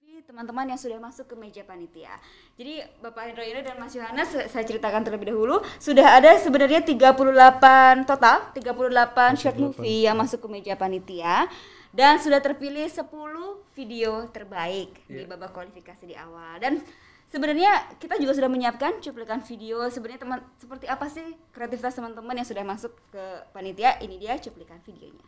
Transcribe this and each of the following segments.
Teman-teman yang sudah masuk ke meja panitia. Jadi Bapak Hendro Yono dan Mas Yohanes, saya ceritakan terlebih dahulu, sudah ada sebenarnya 38 total, 38 short movie yang masuk ke meja panitia dan sudah terpilih 10 video terbaik di babak kualifikasi di awal. Dan sebenarnya kita juga sudah menyiapkan cuplikan video. Sebenarnya teman seperti apa sih kreativitas teman-teman yang sudah masuk ke panitia? Ini dia cuplikan videonya.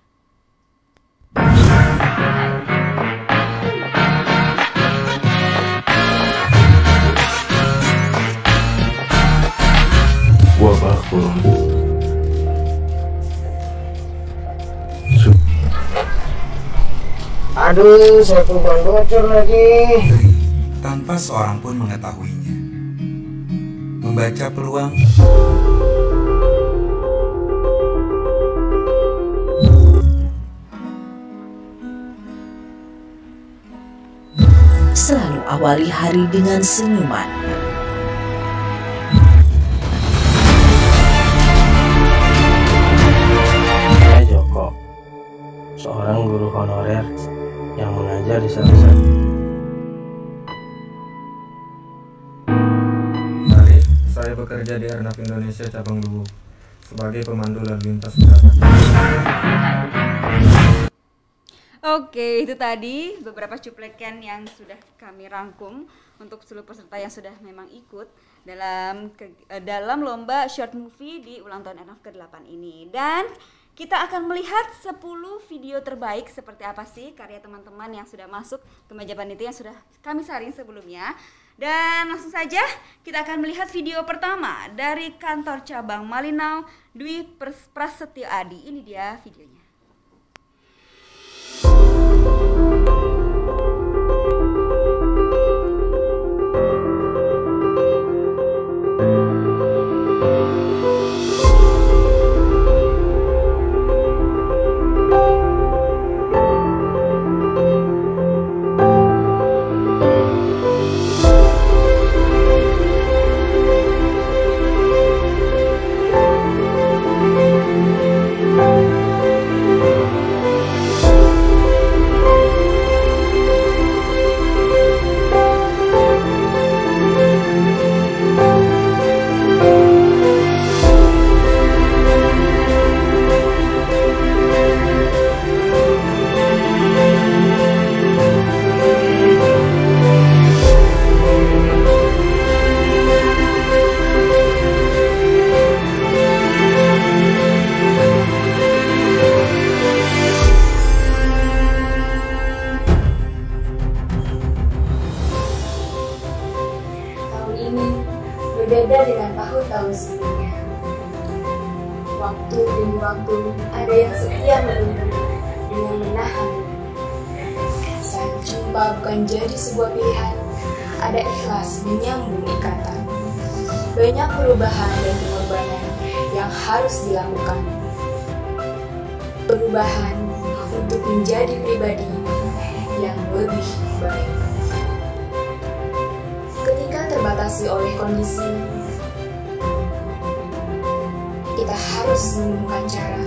Wabahku. Aduh, saya ban bocor lagi. Tanpa seorang pun mengetahuinya. Membaca peluang. Selalu awali hari dengan senyuman. Saya Joko, seorang guru honorer yang mengajar di salah satu. Hari saya bekerja di Airnav Indonesia cabang Luwu sebagai pemandu lalu lintas udara. Oke, itu tadi beberapa cuplikan yang sudah kami rangkum untuk seluruh peserta yang sudah memang ikut dalam lomba short movie di ulang tahun Airnav ke-8 ini. Dan kita akan melihat 10 video terbaik seperti apa sih karya teman-teman yang sudah masuk ke meja panitia yang sudah kami saring sebelumnya. Dan langsung saja kita akan melihat video pertama dari kantor cabang Malinau Dwi Prasetyo Adi. Ini dia videonya. Berbeda dengan tahun-tahun sebelumnya. Waktu demi waktu ada yang setia menunggu dengan menahan. Saat jumpa bukan jadi sebuah pilihan, ada ikhlas menyambung ikatan. Banyak perubahan dan pengorbanan yang harus dilakukan. Perubahan untuk menjadi pribadi yang lebih baik. Terbatasi oleh kondisi, kita harus menemukan cara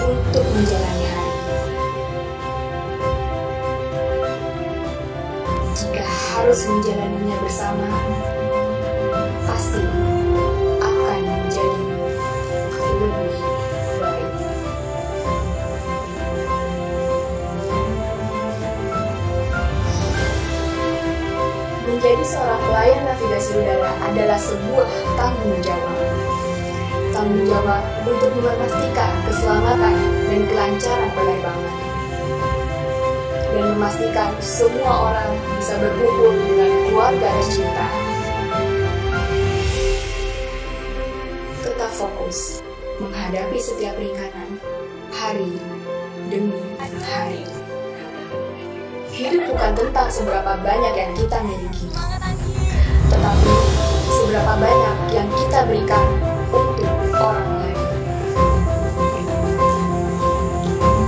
untuk menjalani hari. Jika harus menjalaninya bersama, pasti akan menjadi lebih baik. Menjadi seorang pelayan navigasi udara adalah sebuah tanggung jawab. Tanggung jawab untuk memastikan keselamatan dan kelancaran penerbangan. Dan memastikan semua orang bisa berkumpul dengan keluarga tercinta. Tetap fokus menghadapi setiap rintangan hari demi hari. Hidup bukan tentang seberapa banyak yang kita miliki, tetapi seberapa banyak yang kita berikan untuk orang lain.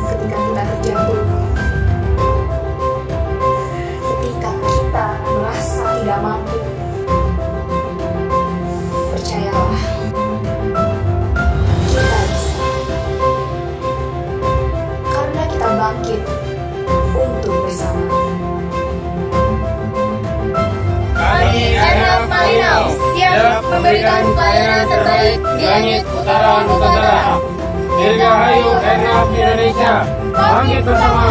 Ketika kita terjatuh, ketika kita merasa tidak mampu, percayalah, kita bisa. Karena kita bangkit untuk bersama. memberikan pelayanan terbaik di langit utara Nusantara. Dirgahayu Airnav Indonesia, bangkit bersama.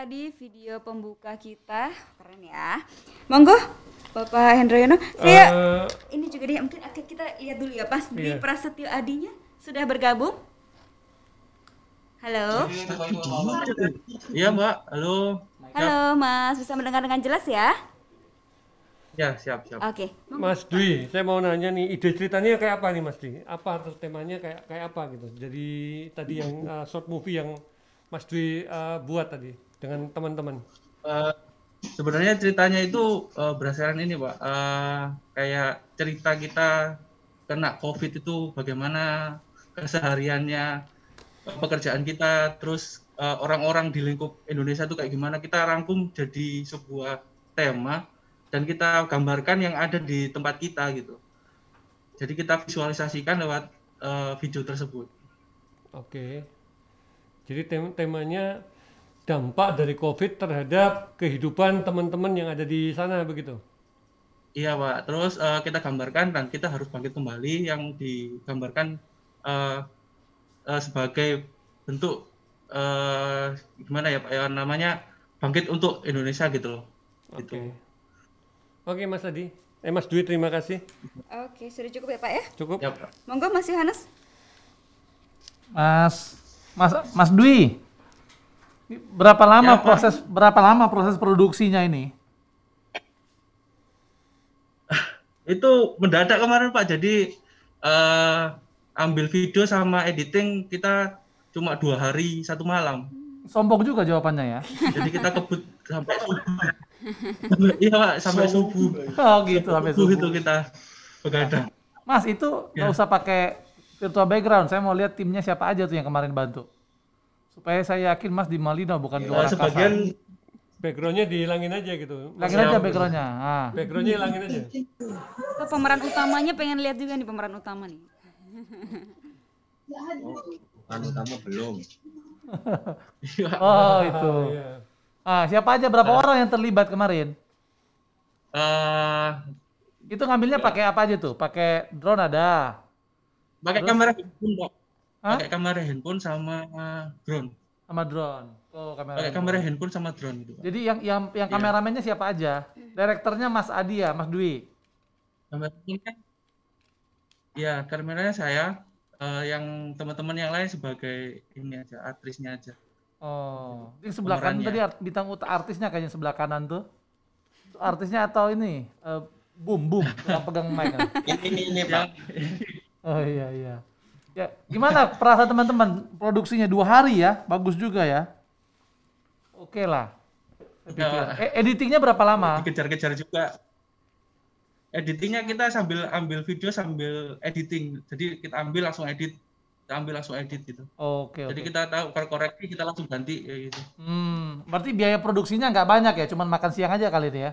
Tadi video pembuka kita keren ya. Monggo Bapak Hendroyono. Saya ini juga dia mungkin akan kita lihat dulu ya Mas Dwi Prasetyo Adinya sudah bergabung. Halo. Iya Mbak, halo. Halo Mas, bisa mendengar dengan jelas ya? Ya, siap. Oke. Mas Dwi, saya mau nanya nih, ide ceritanya kayak apa nih Mas Dwi? Apa temanya kayak apa gitu? Jadi tadi yang short movie yang Mas Dwi buat tadi dengan teman-teman. Sebenarnya ceritanya itu berdasarkan ini Pak, kayak cerita kita kena COVID itu bagaimana kesehariannya, pekerjaan kita, terus orang-orang di lingkup Indonesia itu kayak gimana, kita rangkum jadi sebuah tema dan kita gambarkan yang ada di tempat kita gitu. Jadi kita visualisasikan lewat video tersebut. Oke. Jadi temanya dampak dari COVID terhadap kehidupan teman-teman yang ada di sana begitu? Iya Pak, terus kita gambarkan dan kita harus bangkit kembali yang digambarkan sebagai bentuk gimana ya Pak ya namanya bangkit untuk Indonesia gitu loh. Oke Mas Adi, Mas Dwi terima kasih. Oke, sudah cukup ya Pak ya? Cukup. Ya, Pak. Monggo Mas Yohanes. Mas Dwi. Berapa lama proses produksinya ini? Itu mendadak kemarin Pak. Jadi ambil video sama editing kita cuma 2 hari 1 malam. Sombong juga jawabannya ya. Jadi kita kebut sampai subuh. Iya Pak, sampai subuh. Oh gitu, sampai subuh itu kita begadang. Mas itu nggak usah pakai virtual background. Saya mau lihat timnya siapa aja tuh yang kemarin bantu. Supaya saya yakin Mas di Malino bukan dua orang sebagian kasar. Backgroundnya dihilangin aja gitu. Hilangin aja backgroundnya. Backgroundnya hilangin aja. Pemeran utamanya pengen lihat juga nih pemeran utama nih. Pemeran utama belum. Oh itu. Siapa aja berapa orang yang terlibat kemarin? Itu ngambilnya pakai apa aja tuh? Pakai drone ada. Pakai kamera handphone Pak. Pakai kamera handphone sama drone. Sama drone. Oh, pakai kamera handphone sama drone gitu. Jadi yang kameramennya siapa aja? Direkturnya Mas Adi ya, Mas Dwi. Kameranya ya, kameranya saya, yang teman-teman yang lain sebagai ini aja, aktrisnya aja. Oh, ini sebelah kanan tadi bintang artisnya kayaknya sebelah kanan tuh. Artisnya atau ini Boom yang pegang mic. Ini Pak. Oh iya. Ya, gimana perasaan teman-teman? Produksinya 2 hari ya, bagus juga ya. Oke lah. Editingnya berapa lama? Dikejar-kejar juga. Editingnya kita sambil ambil video sambil editing. Jadi kita ambil langsung edit gitu. Oke. Jadi kita tahu kalau koreksi kita langsung ganti ya gitu. Berarti biaya produksinya nggak banyak ya, cuman makan siang aja kali ini ya.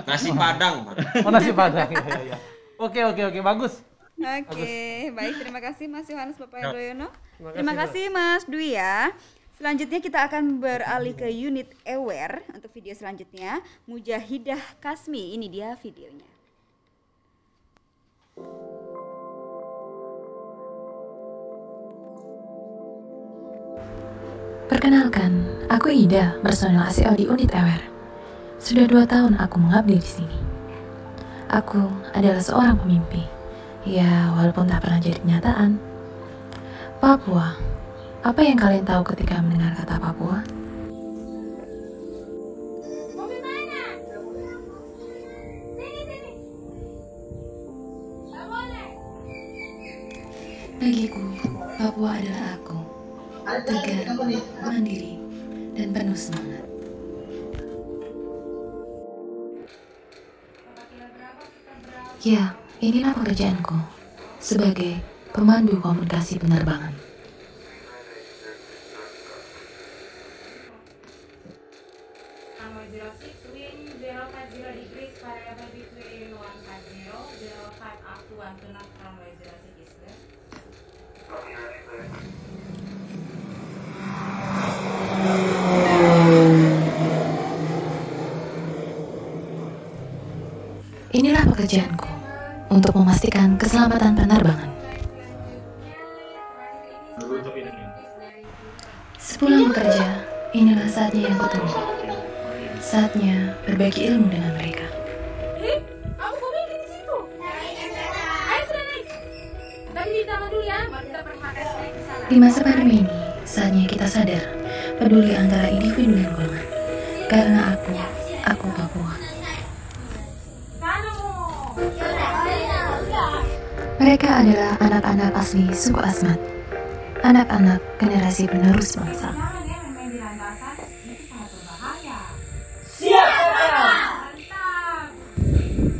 Nasi Padang, Pak. Oh, nasi Padang. Iya. Oke, bagus. Oke, baik, terima kasih Mas Yohanes Bapak Hendroyono. Terima kasih Mas Dwi ya. Selanjutnya kita akan beralih ke unit Aware untuk video selanjutnya. Mujahidah Kasmi, ini dia videonya. Perkenalkan, aku Ida, personel ACO di unit Aware. Sudah 2 tahun aku mengabdi di sini. Aku adalah seorang pemimpi. Ya, walaupun tak pernah jadi kenyataan. Papua. Apa yang kalian tahu ketika mendengar kata Papua? Bagiku, Papua adalah aku. Tegar, mandiri, dan penuh semangat. Ya, inilah pekerjaanku sebagai pemandu komunikasi penerbangan. Inilah pekerjaanku untuk memastikan keselamatan penerbangan. Sepulang bekerja, inilah saatnya yang kutunggu. Saatnya berbagi ilmu dengan mereka. Di masa pandemi ini, saatnya kita sadar peduli antara individu dan golongan. Karena aku Papua. Mereka adalah anak-anak asli suku Asmat, anak-anak generasi penerus bangsa.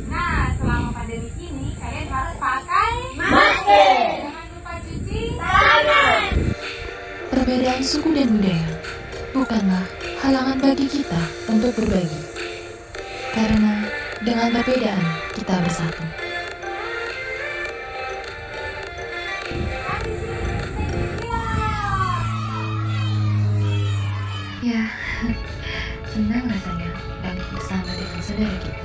Nah, selama pandemi ini kalian harus pakai masker. Jangan lupa cuci tangan. Perbedaan suku dan budaya bukanlah halangan bagi kita untuk berbagi. Karena dengan perbedaan kita bersatu. Ya, senang rasanya balik bersama dengan saudara kita.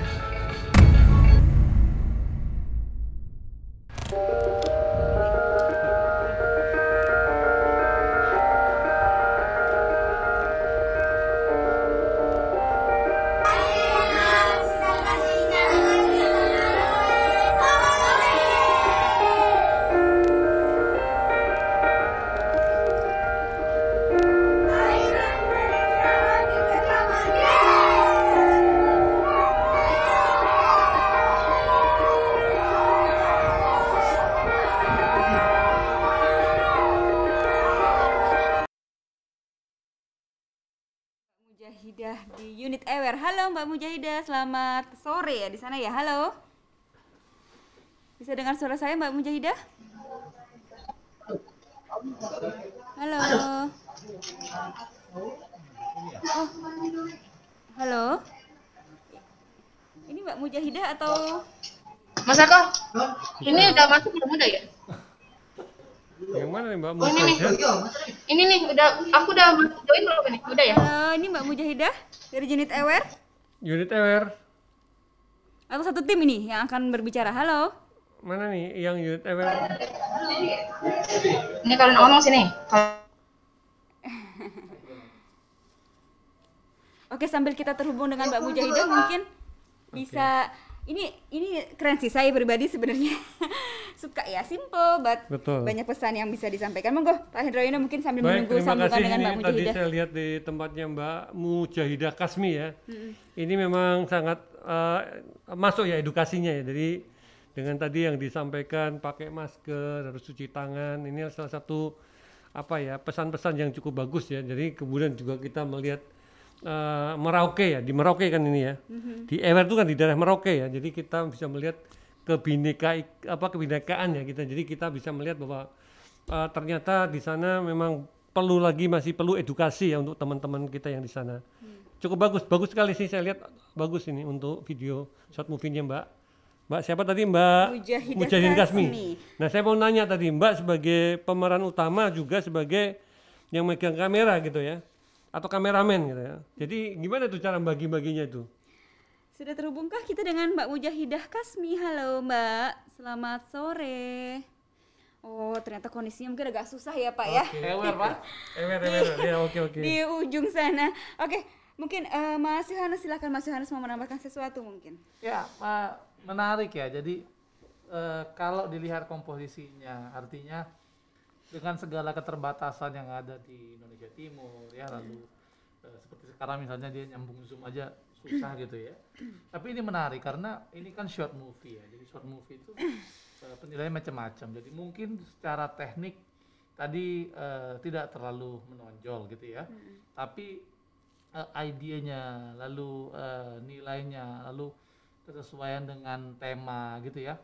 Mujahidah di unit Aware. Halo Mbak Mujahidah, selamat sore ya di sana ya. Halo. Bisa dengar suara saya Mbak Mujahidah? Halo. Oh. Halo. Ini Mbak Mujahidah atau Mas Eko? Ini udah masuk belum udah ya? Yang mana nih Mbak Oh, ini nih. Mujahidah? Ini nih aku udah join belum nih? Udah ya? Halo, ini Mbak Mujahidah dari unit Aware. Unit Aware. Atau satu tim ini yang akan berbicara. Halo. Mana nih yang unit Aware? Ini kalian ngomong sini. Oke, sambil kita terhubung dengan Mbak Mujahidah mungkin bisa ini keren sih, saya pribadi sebenarnya suka ya, simple but Betul. banyak pesan yang bisa disampaikan. Monggo Pak Hendrayana mungkin sambil Baik, menunggu terima sambungan kasih. dengan Ini Mbak tadi Mujahidah. saya lihat di tempatnya Mbak Mujahidah Kasmi ya. Ini memang sangat masuk ya edukasinya ya. Jadi dengan tadi yang disampaikan pakai masker, harus cuci tangan, ini salah satu pesan-pesan yang cukup bagus ya. Jadi kemudian juga kita melihat Merauke ya, di Merauke kan ini ya. Di Aware itu kan di daerah Merauke ya. Jadi kita bisa melihat kebinekaan ya kita. Jadi kita bisa melihat bahwa ternyata di sana memang masih perlu edukasi ya untuk teman-teman kita yang di sana. Cukup bagus sekali sih, saya lihat bagus ini untuk video short movie-nya Mbak siapa tadi? Mbak Mujahidah Kasmi. Nah, saya mau nanya tadi, Mbak sebagai pemeran utama juga sebagai yang megang kamera gitu ya, atau kameramen gitu ya. Jadi gimana tuh cara bagi-baginya itu? Sudah terhubungkah kita dengan Mbak Mujahidah Kasmi? Halo Mbak, selamat sore. Oh, ternyata kondisinya mungkin agak susah ya Pak ya. Aware Pak. Aware ya, oke. Di ujung sana. Oke, mungkin Mas Yohanes, silakan Mas Yohanes mau menambahkan sesuatu mungkin. Ya, menarik ya. Jadi kalau dilihat komposisinya, artinya dengan segala keterbatasan yang ada di Indonesia Timur ya, lalu seperti sekarang misalnya dia nyambung Zoom aja susah gitu ya. Tapi ini menarik karena ini kan short movie ya. Jadi short movie itu penilaiannya macam-macam. Jadi mungkin secara teknik tadi tidak terlalu menonjol gitu ya. Tapi idenya, lalu nilainya, lalu kesesuaian dengan tema gitu ya.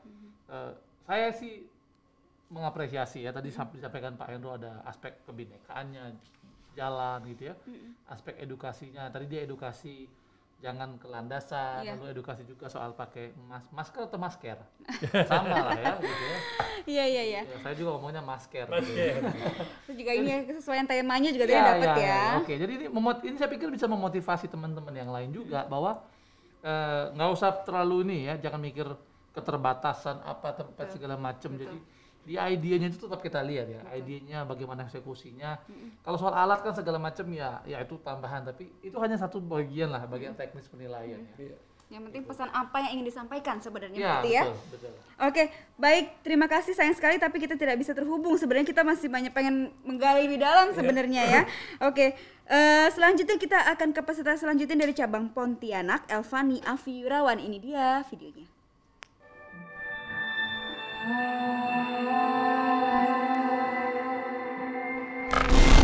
Saya sih, kalau saya pribadi ya, saya lebih suka yang short movie. Jadi short movie itu penilaiannya macam-macam. Jadi mungkin secara teknik tadi tidak terlalu menonjol gitu ya. Tapi idenya, lalu nilainya, lalu kesesuaian dengan tema gitu ya. Saya sih, kalau saya pribadi ya, saya lebih suka yang short movie. Jadi short movie itu penilaiannya macam-macam. Jadi mungkin secara teknik tadi tidak terlalu menonjol gitu ya. Tapi idenya, lalu nilainya, lalu kesesuaian dengan tema gitu ya. mengapresiasi ya tadi disampaikan Pak Hendro ada aspek kebinekaannya jalan gitu ya, aspek edukasinya tadi dia edukasi jangan ke landasan, lalu edukasi juga soal pakai masker atau masker sama lah ya gitu ya. Iya. Ya, saya juga ngomongnya masker. Gitu ya. Itu juga ini kesesuaian temanya juga dia dapat ya. Oke, jadi ini saya pikir bisa memotivasi teman-teman yang lain juga bahwa nggak usah terlalu ini ya, jangan mikir keterbatasan apa tempat segala macam. Jadi di idenya itu tetap kita lihat ya, idenya bagaimana eksekusinya. Kalau soal alat kan segala macam ya itu tambahan, tapi itu hanya satu bagian lah, bagian teknis penilaian ya. Yang penting pesan apa yang ingin disampaikan sebenarnya berarti ya. Betul. Oke, baik, terima kasih, sayang sekali tapi kita tidak bisa terhubung. Sebenarnya kita masih banyak pengen menggali lebih dalam sebenarnya ya. Oke, selanjutnya kita akan ke peserta selanjutnya dari cabang Pontianak, Elvani Afiyurawan. Ini dia videonya.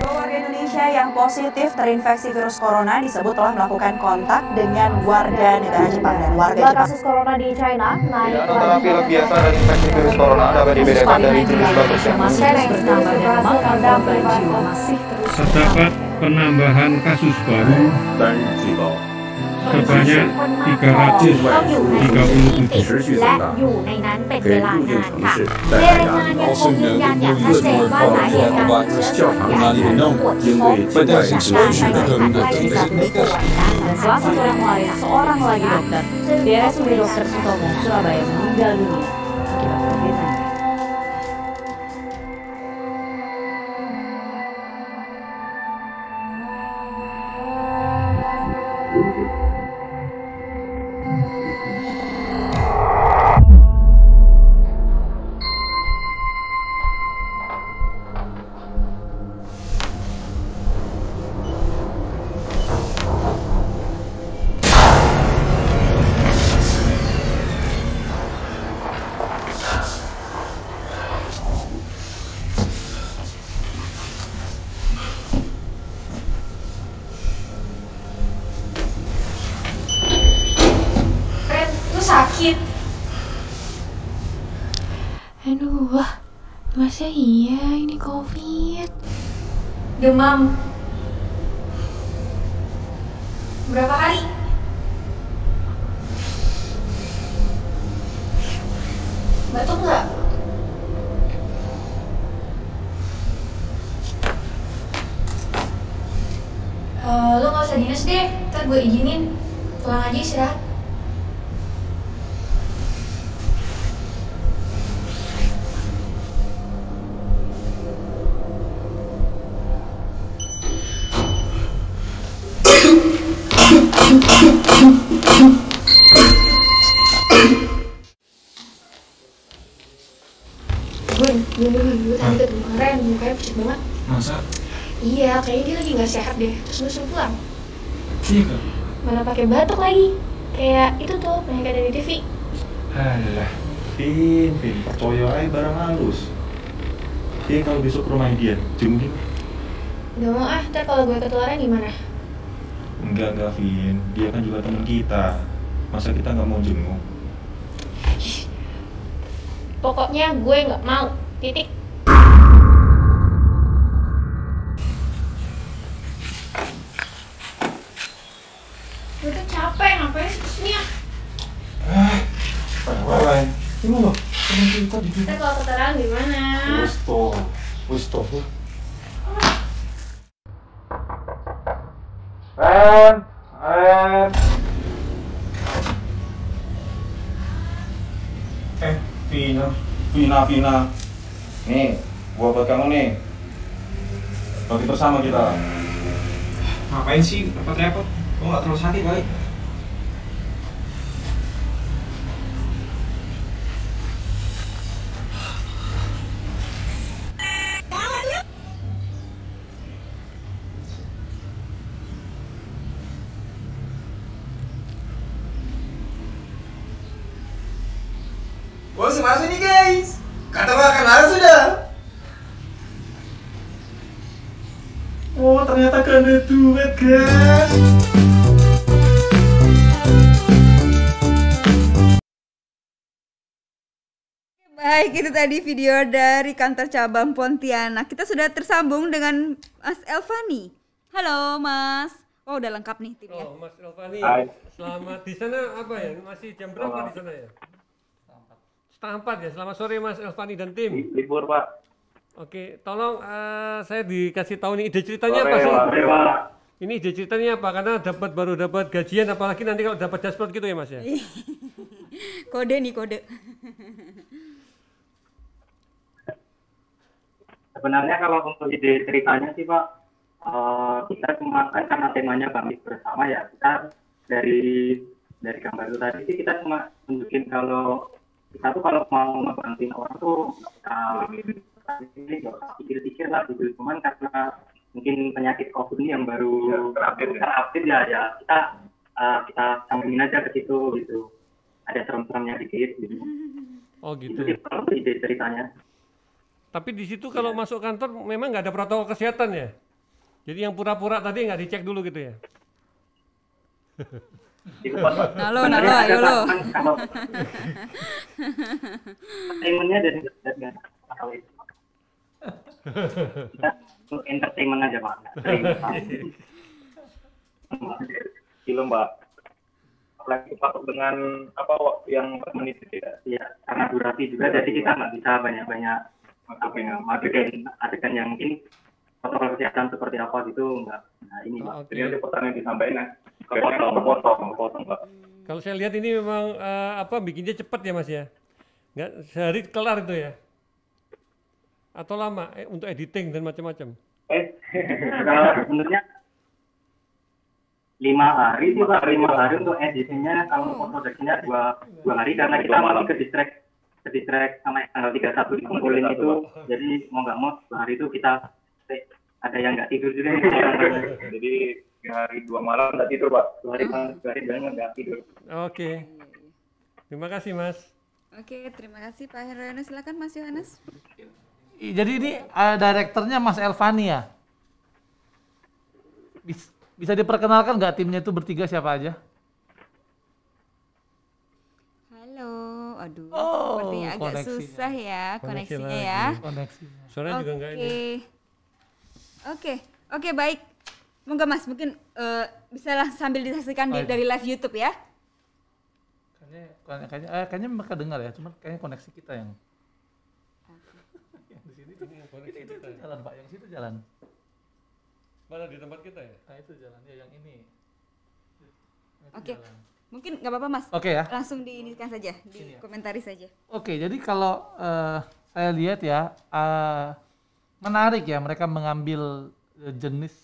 Warga Indonesia yang positif terinfeksi virus corona disebut telah melakukan kontak dengan warga negara Jepang dan warga Jepang. Kasus corona di China naik antara pilek biasa dan infeksi virus corona dapat dibedakan dari jenis batuk yang bertambah dan memakan korban jiwa masih terus terdapat penambahan kasus baru sebanyak 337 และอยู่ในนั้นเป็นเวลานานค่ะในรายงานยังคงยืนยันอย่างชัดเจนว่าสาเหตุการติดเชื้อส่วนใหญ่ตรวจพบเกิดจากการไปสัมผัสใกล้ชิดกับผู้ป่วย Dan Selasa sore kemarin, seorang lagi dokter di RSUD Dr. Sutomo, Surabaya meninggal dunia akibat COVID-19. sakit. Aduh, wah, masa iya ini COVID? Demam. Berapa hari? Batuk nggak? Lo nggak usah dinas deh, ntar gue izinin. Pulang aja istirahat. Gue tadi ketemu kemarin, mukanya pucat banget. Masa? Iya, kayaknya dia lagi nggak sehat deh. Terus gue suruh pulang. Iya kan? Mana pakai batuk lagi? Kayak itu tuh penyakit dari TV. Alah, Vin, percaya aja barang halus. Dia kalau besok ke rumah dia, jenguk. Gak mau ah, ntar kalau gue ketularan gimana? Enggak, Vin. Dia kan juga teman kita. Masa kita nggak mau jenguk? Pokoknya gue nggak mau. Titik. Gue tuh capek, ngapain sih kesini ya? Bye. Ini loh, teman kita di Ntar kalau ketularan gimana? Stop. Vina. Nih, gua buat kamu nih. Roti bersama kita. Ngapain sih repot-repot? Kok nggak terlalu sakit kali? Bos, masuk nih guys. Kata makan lalu sudah. Oh, ternyata kalian ada duet, guys. Baik, itu tadi video dari kantor cabang Pontianak. Kita sudah tersambung dengan Mas Elvani. Halo Mas. Oh, udah lengkap nih timnya. Oh, Mas Elvani. Hai. Selamat di sana apa ya? Masih jam berapa di sana ya? Setengah 4 ya. Selamat sore Mas Elvani dan tim. Libur Pak. Oke, tolong saya dikasih tahu nih ide ceritanya Sore, apa sih? Pak. Ini ide ceritanya apa? Karena baru dapat gajian, apalagi nanti kalau dapat dashboard gitu ya Mas ya? Kode nih, kode. Sebenarnya kalau untuk ide ceritanya sih Pak, kita cuma karena temanya bangkit bersama ya, kita dari gambar itu tadi sih kita cuma tunjukin kalau kita tuh kalau mau ngebantuin orang tuh nggak usah pikir-pikir lah gitu. Cuman karena mungkin penyakit COVID ini yang baru terupdate ya kita sambungin aja ke situ gitu. Ada serem-seremnya dikit gitu. Oh gitu. Itu sih kalau ide ceritanya. Tapi di situ kalau masuk kantor memang nggak ada protokol kesehatan ya? Jadi yang pura-pura tadi nggak dicek dulu gitu ya? Nalo, ayo lo. Entertainmentnya dari kalau itu. Untuk entertainment aja Pak. Film Mbak. Apalagi Pak dengan apa waktu yang menit tidak? Iya, karena durasi juga jadi kita nggak bisa banyak-banyak adegan yang mungkin protokol kesehatan seperti apa gitu enggak. Nah ini Pak. Jadi ada pesan yang disampaikan kepotong Pak. Kalau saya lihat ini memang bikinnya cepat ya Mas ya? Nggak sehari kelar itu ya? Atau lama untuk editing dan macam-macam? Sebenarnya 5 hari sih Pak, 5 hari untuk editingnya. Kalau untuk produksinya 2 hari karena kita masih ke distract sama tanggal 31 dikumpulin itu. Jadi mau nggak mau 2 hari itu kita ada yang nggak tidur juga. Jadi 3 hari 2 malam nggak tidur Pak. 2 hari nggak tidur. Oke. Terima kasih Mas. Oke, terima kasih Pak Herono. Silakan Mas Yohanes. Jadi ini direkturnya Mas Elvani ya? Bisa diperkenalkan nggak timnya itu bertiga siapa aja? Halo, aduh, sepertinya agak susah ya koneksinya ya. Suaranya juga nggak ini. Oke, baik. Moga Mas mungkin bisa lah sambil disaksikan dari live YouTube ya. Kayaknya mereka dengar ya, cuma kayaknya koneksi kita yang di sini itu jalan Pak, yang situ jalan. Mana di tempat kita ya? Nah itu jalannya yang ini. Oke, mungkin nggak apa-apa Mas. Oke ya. Langsung diinikan saja, dikomentari saja. Oke, jadi kalau saya lihat ya menarik ya mereka mengambil jenis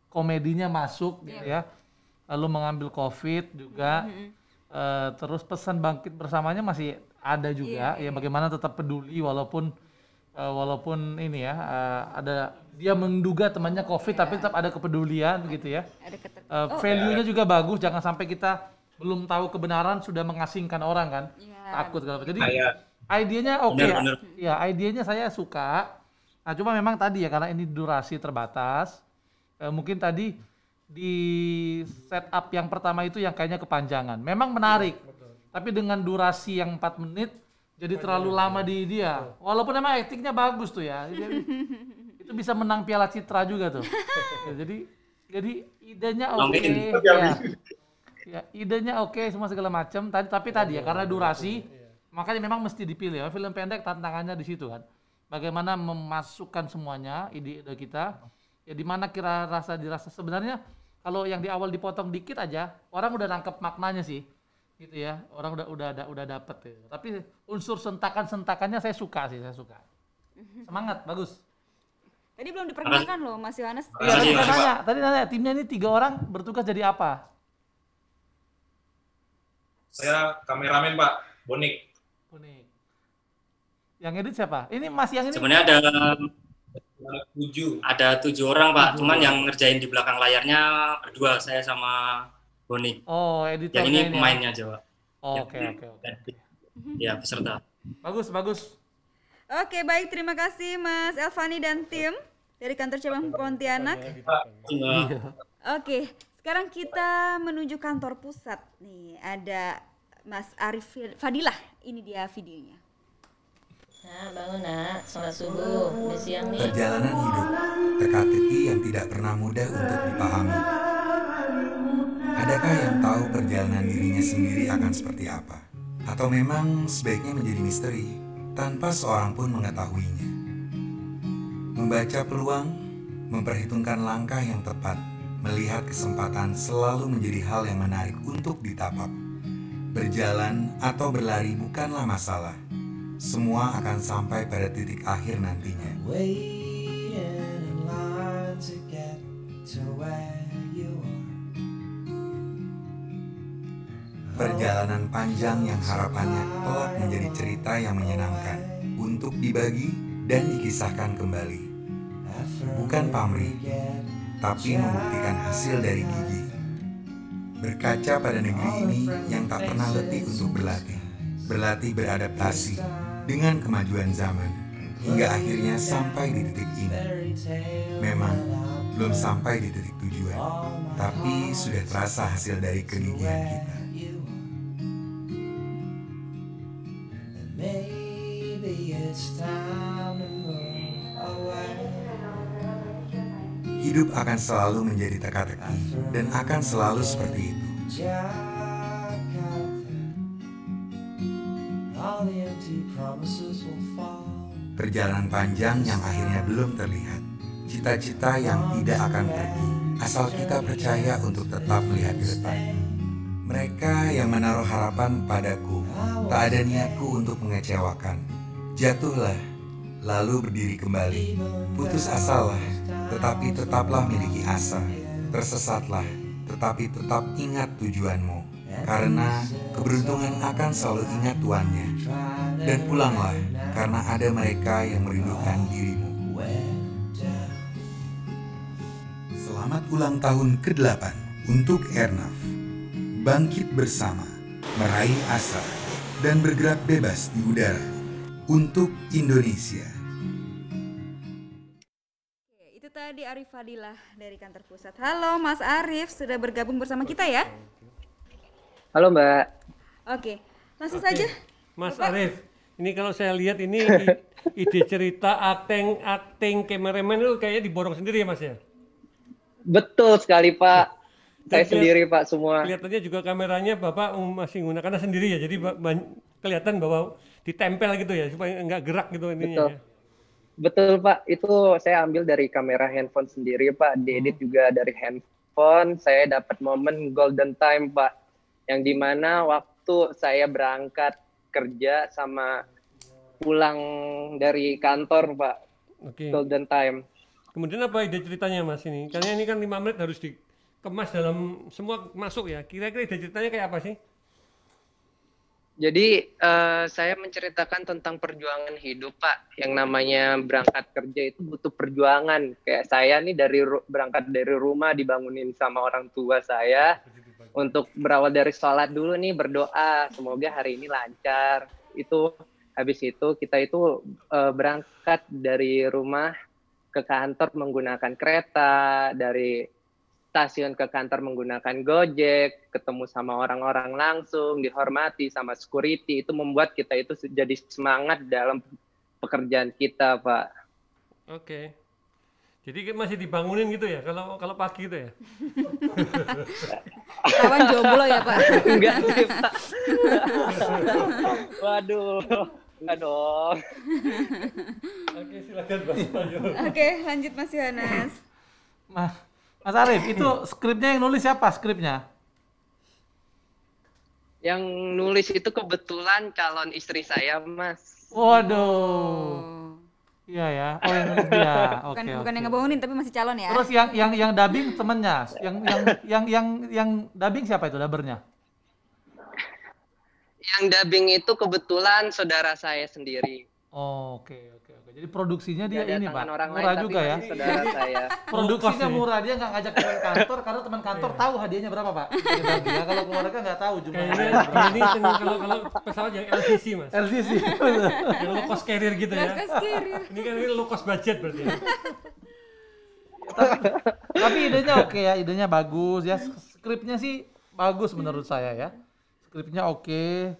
komedinya masuk gitu ya. Lalu mengambil COVID juga. Terus pesan bangkit bersamanya masih ada juga ya bagaimana tetap peduli walaupun ini ya ada dia menduga temannya COVID tapi tetap ada kepedulian gitu ya. Value-nya juga bagus, jangan sampai kita belum tahu kebenaran sudah mengasingkan orang kan. Takut kalau jadi idenya oke ya. Ya, idenya saya suka. Nah, cuma memang tadi ya karena ini durasi terbatas. Mungkin tadi di setup yang pertama itu yang kayaknya kepanjangan. Memang menarik. Tapi dengan durasi yang 4 menit jadi terlalu lama di dia. Walaupun emang aktingnya bagus tuh ya. Itu bisa menang Piala Citra juga tuh. Jadi idenya oke. Ya, idenya oke semua segala macam. Tapi tadi ya karena durasi makanya memang mesti dipilih ya. Film pendek tantangannya di situ kan. Bagaimana memasukkan semuanya ide-ide kita. Ya di mana dirasa sebenarnya kalau yang di awal dipotong dikit aja orang udah nangkep maknanya sih. Gitu ya, orang udah dapet ya. Tapi unsur sentakannya saya suka. Semangat, bagus. Tadi belum diperkenalkan loh Mas Yohanes. Iya, tadi nanya timnya ini 3 orang bertugas jadi apa? Saya kameramen Pak, Bonik. Yang edit siapa? Ini Mas yang ini. Sebenarnya ada 7 orang Pak, cuman yang ngerjain di belakang layarnya berdua, saya sama Boni. Oh, editornya yang ini pemainnya aja Pak. Oke. Ya, peserta. Bagus. Oke, baik, terima kasih Mas Elvani dan tim dari kantor cabang Pontianak. Oke, sekarang kita menuju kantor pusat nih. Ada Mas Arif Fadilah, ini dia videonya. Nah, bangun nak, sholat subuh, udah siang nih. Perjalanan hidup, teka-teki yang tidak pernah mudah untuk dipahami. Adakah yang tahu perjalanan dirinya sendiri akan seperti apa? Atau memang sebaiknya menjadi misteri, tanpa seorang pun mengetahuinya? Membaca peluang, memperhitungkan langkah yang tepat, melihat kesempatan selalu menjadi hal yang menarik untuk ditapak. Berjalan atau berlari bukanlah masalah. Semua akan sampai pada titik akhir nantinya. Perjalanan panjang yang harapannya kelak menjadi cerita yang menyenangkan untuk dibagi dan dikisahkan kembali. Bukan pamrih, tapi membuktikan hasil dari gigi. Berkaca pada negeri ini yang tak pernah letih untuk berlatih beradaptasi dengan kemajuan zaman, hingga akhirnya sampai di titik ini. Memang belum sampai di titik tujuan, tapi sudah terasa hasil dari kegigihan kita. Hidup akan selalu menjadi teka-teki dan akan selalu seperti itu. Perjalanan panjang yang akhirnya belum terlihat, cita-cita yang tidak akan pergi, asal kita percaya untuk tetap melihat ke depan. Mereka yang menaruh harapan padaku, tak ada niatku untuk mengecewakan. Jatuhlah, lalu berdiri kembali. Putus asalah, tetapi tetaplah miliki asa. Tersesatlah, tetapi tetap ingat tujuanmu. Karena keberuntungan akan selalu ingat tuannya. Dan pulanglah, karena ada mereka yang merindukan dirimu. Selamat ulang tahun ke-8 untuk Airnav. Bangkit bersama, meraih asa, dan bergerak bebas di udara untuk Indonesia. Itu tadi Arif Fadilah dari kantor pusat. Halo Mas Arif, sudah bergabung bersama kita ya? Halo Mbak. Oke, langsung saja. Mas Arif, ini kalau saya lihat ini ide cerita akting kameramen itu kayaknya diborong sendiri ya Mas ya? Betul sekali Pak. Saya sendiri Pak semua. Kelihatannya juga kameranya Bapak masih menggunakannya sendiri ya, jadi kelihatan bahwa ditempel gitu ya supaya nggak gerak gitu ininya. Betul. Ya. Betul Pak, itu saya ambil dari kamera handphone sendiri Pak, diedit juga dari handphone. Saya dapat momen golden time Pak, yang dimana waktu saya berangkat kerja sama pulang dari kantor Pak. Oke. Golden time. Kemudian apa ide ceritanya Mas ini? Karena ini kan 5 menit harus dikemas dalam semua masuk ya. Kira-kira ide ceritanya kayak apa sih? Jadi saya menceritakan tentang perjuangan hidup Pak. Yang namanya berangkat kerja itu butuh perjuangan. Kayak saya nih berangkat dari rumah dibangunin sama orang tua saya. Untuk berawal dari sholat dulu nih, berdoa. Semoga hari ini lancar. Itu habis itu kita itu berangkat dari rumah ke kantor menggunakan kereta, dari stasiun ke kantor menggunakan Gojek, ketemu sama orang-orang langsung, dihormati sama security, itu membuat kita itu jadi semangat dalam pekerjaan kita, Pak. Oke. Jadi masih dibangunin gitu ya, kalau pagi gitu ya? Kawan jomblo ya, Pak? Enggak sih, Pak. Waduh, enggak dong. Oke, silakan Mas Bayu. Oke, lanjut Mas Yohanes. Mas Arif, itu skripnya yang nulis siapa skripnya? Yang nulis itu kebetulan calon istri saya, Mas. Waduh. Iya ya. Oh, yang nulis dia. Bukan yang ngebangunin tapi masih calon ya. Terus yang dubbing temennya. Yang dubbing siapa itu dabernya? Yang dubbing itu kebetulan saudara saya sendiri. Oh, oke. Jadi produksinya dia Gak ini Pak, orang murah lain, juga tapi ya. Saudara saya. Produksinya murah, dia nggak ngajak teman kantor karena teman kantor tahu hadiahnya berapa Pak. Ya, kalau keluarga nggak tahu jumlahnya. Ini kalau pesawat yang LCC Mas. LCC. Yang low cost carrier gitu ya. Ini kan low cost budget berarti. Tapi idenya oke ya, idenya bagus ya. Skripnya sih bagus menurut saya ya. Skripnya oke.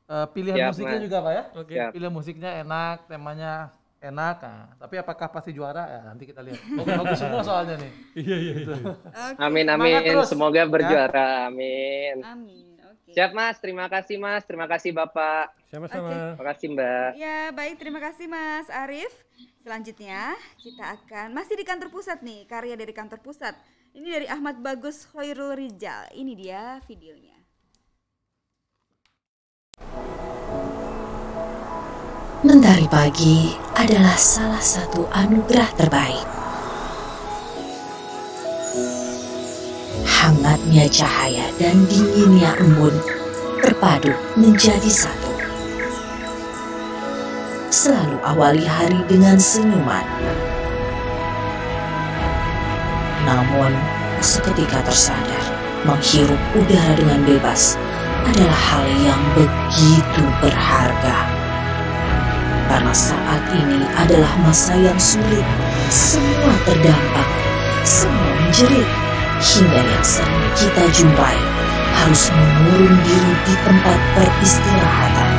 Pilihan Siap, musiknya Mas. juga Pak ya. Oke. Pilihan musiknya enak, temanya enak. Nah, tapi apakah pasti juara? Ya nanti kita lihat. Bagus semua soalnya nih. Iya. Amin, Semangat amin. terus, Semoga ya. berjuara. Amin. Amin. Oke. Siap, Mas. Terima kasih, Mas. Terima kasih, Bapak. Sama-sama. Terima kasih, Mbak. Ya, baik, terima kasih Mas Arif. Selanjutnya kita akan masih di kantor pusat nih, karya dari kantor pusat. Ini dari Ahmad Bagus Khairul Rijal. Ini dia videonya. Mentari pagi adalah salah satu anugerah terbaik. Hangatnya cahaya dan dinginnya embun terpadu menjadi satu. Selalu awali hari dengan senyuman. Namun, seketika tersadar, menghirup udara dengan bebas adalah hal yang begitu berharga. Karena saat ini adalah masa yang sulit, semua terdampak, semua menjerit, hingga yang sering kita jumpai harus mengurung diri di tempat peristirahatan.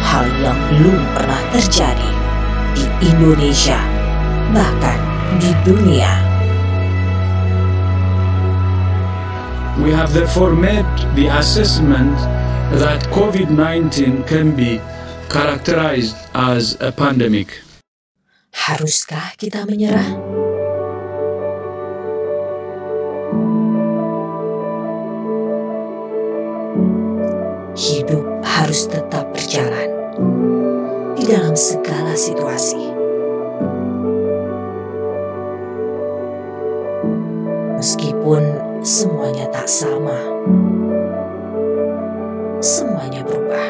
Hal yang belum pernah terjadi di Indonesia, bahkan di dunia. We have therefore made the assessment that COVID-19 can be characterized as a pandemic. Haruskah kita menyerah? Hidup harus tetap berjalan di dalam segala situasi. Meskipun semuanya tak sama, semuanya berubah.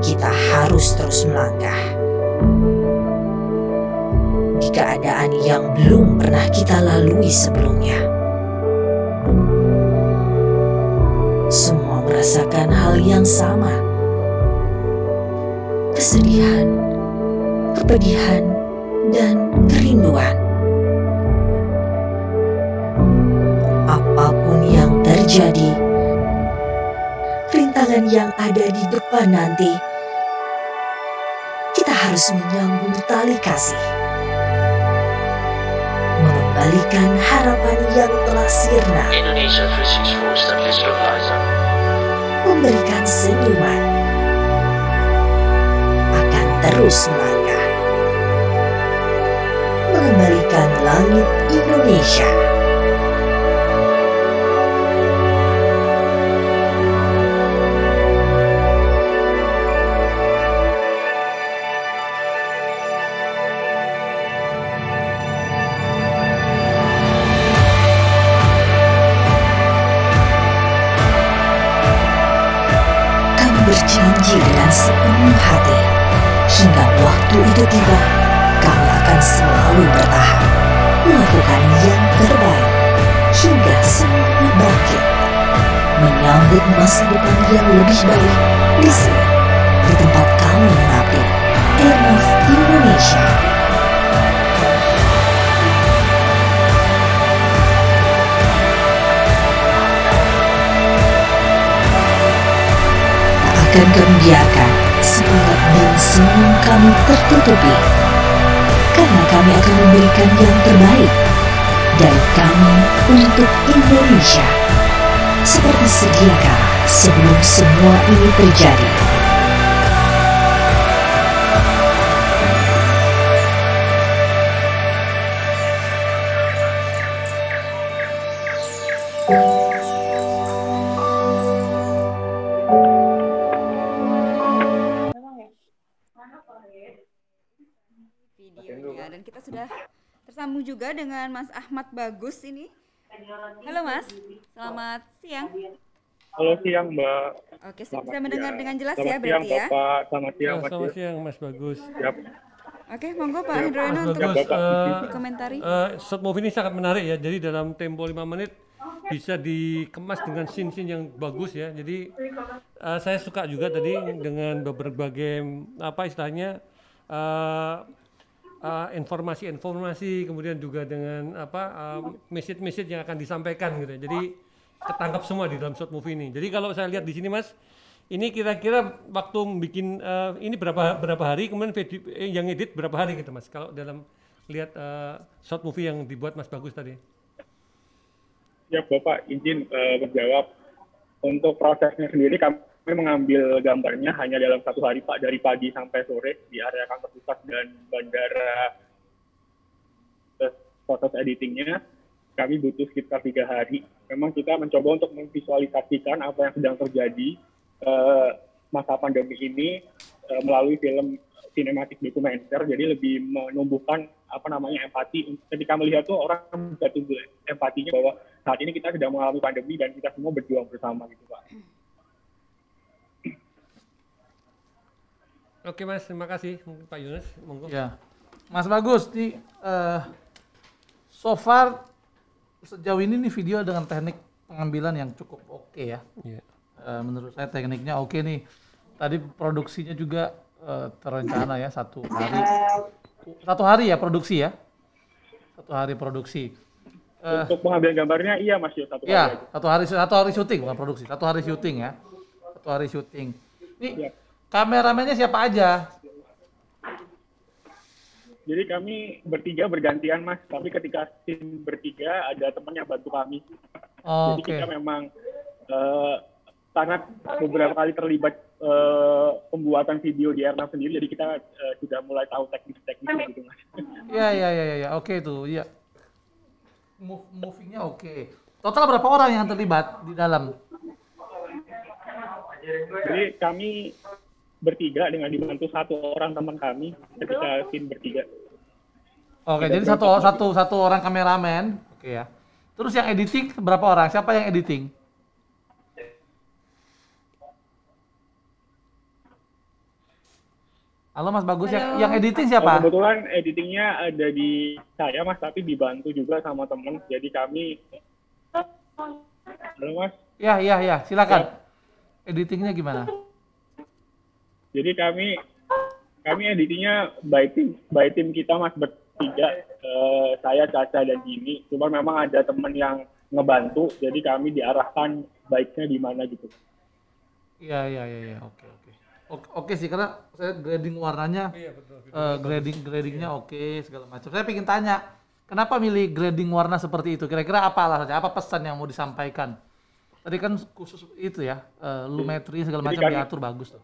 Kita harus terus melangkah di keadaan yang belum pernah kita lalui sebelumnya. Semua merasakan hal yang sama. Kesedihan, kepedihan, dan kerinduan. Apapun yang terjadi, rintangan yang ada di depan nanti, kita harus menyambung tali kasih, mengembalikan harapan yang telah sirna, Indonesia 364 Stabilizer, memberikan senyuman, akan terus melangkah, mengembalikan langit Indonesia. Kami berjanji dengan sepenuh hati, hingga waktu itu tiba, kami akan selalu bertahan, melakukan yang terbaik, hingga semuanya bangkit, menyambut masa depan yang lebih baik di sini, di tempat kami mengabdi, Airnav Indonesia. Tak akan kami biarkan semangat dan senyum kami tertutupi, karena kami akan memberikan yang terbaik dari kami untuk Indonesia, seperti sedia kala sebelum semua ini terjadi. Videonya, dan kita sudah tersambung juga dengan Mas Ahmad Bagus ini. Halo Mas, selamat siang. Halo siang Mbak. Oke, bisa mendengar dengan jelas Selamat ya berarti siang, ya. Bapak. Selamat siang Mas. Selamat siang Mas Bagus. Siap. Oke, monggo Pak Mas Hendrono untuk Bagus, dikomentari. short movie ini sangat menarik ya. Jadi dalam tempo 5 menit bisa dikemas dengan scene-scene yang bagus ya. Jadi saya suka juga tadi dengan berbagai apa istilahnya informasi-informasi, kemudian juga dengan apa message-message yang akan disampaikan gitu. Jadi ketangkap semua di dalam short movie ini. Jadi kalau saya lihat di sini Mas, ini kira-kira waktu bikin ini berapa hari, kemudian video, yang edit berapa hari gitu Mas? Kalau dalam lihat short movie yang dibuat Mas Bagus tadi. Ya Bapak izin menjawab. Untuk prosesnya sendiri kami mengambil gambarnya hanya dalam 1 hari Pak, dari pagi sampai sore di area kantor pusat dan bandara. Proses editingnya kami butuh sekitar 3 hari. Memang kita mencoba untuk memvisualisasikan apa yang sedang terjadi masa pandemi ini melalui film sinematik dokumenter, jadi lebih menumbuhkan apa namanya empati. Ketika melihat tuh orang bisa tumbuh empatinya bahwa saat ini kita sedang mengalami pandemi dan kita semua berjuang bersama gitu Pak. Oke Mas, terima kasih Pak Yunus. Monggo. Ya, Mas Bagus, nih so far sejauh ini nih video dengan teknik pengambilan yang cukup oke ya. Yeah. Menurut saya tekniknya oke nih. Tadi produksinya juga terencana ya 1 hari. 1 hari ya produksi ya. 1 hari produksi. Untuk pengambilan gambarnya iya Mas Yo, 1 hari. Ya, 1 hari syuting bukan produksi. 1 hari syuting ya. 1 hari syuting. Ini kameramennya siapa aja? Jadi kami bertiga bergantian Mas, tapi ketika tim bertiga ada teman yang bantu kami. Jadi kita memang sangat beberapa kali terlibat pembuatan video di Airnav sendiri, jadi kita sudah mulai tahu teknis-teknis gitu Mas. Iya, oke tuh, iya. Movingnya oke. Total berapa orang yang terlibat di dalam? Jadi kami bertiga dengan dibantu 1 orang teman kami ketika tim bertiga. Oke, jadi satu orang kameramen. Oke ya. Terus yang editing berapa orang? Siapa yang editing? Halo Mas Bagus, yang editing siapa? Kebetulan editingnya ada di saya Mas, tapi dibantu juga sama teman. Jadi kami. Halo Mas. Ya, silakan. Editingnya gimana? Jadi kami editingnya by tim kita Mas bertiga, saya, Caca dan Jimmy. Cuma memang ada teman yang ngebantu, jadi kami diarahkan baiknya di mana gitu. Iya, oke sih, karena saya grading warnanya, gradingnya oke segala macam. Saya pengen tanya, kenapa milih grading warna seperti itu? Kira-kira apa alasannya? Apa pesan yang mau disampaikan? Tadi kan khusus itu ya, lumetri segala macam diatur bagus tuh.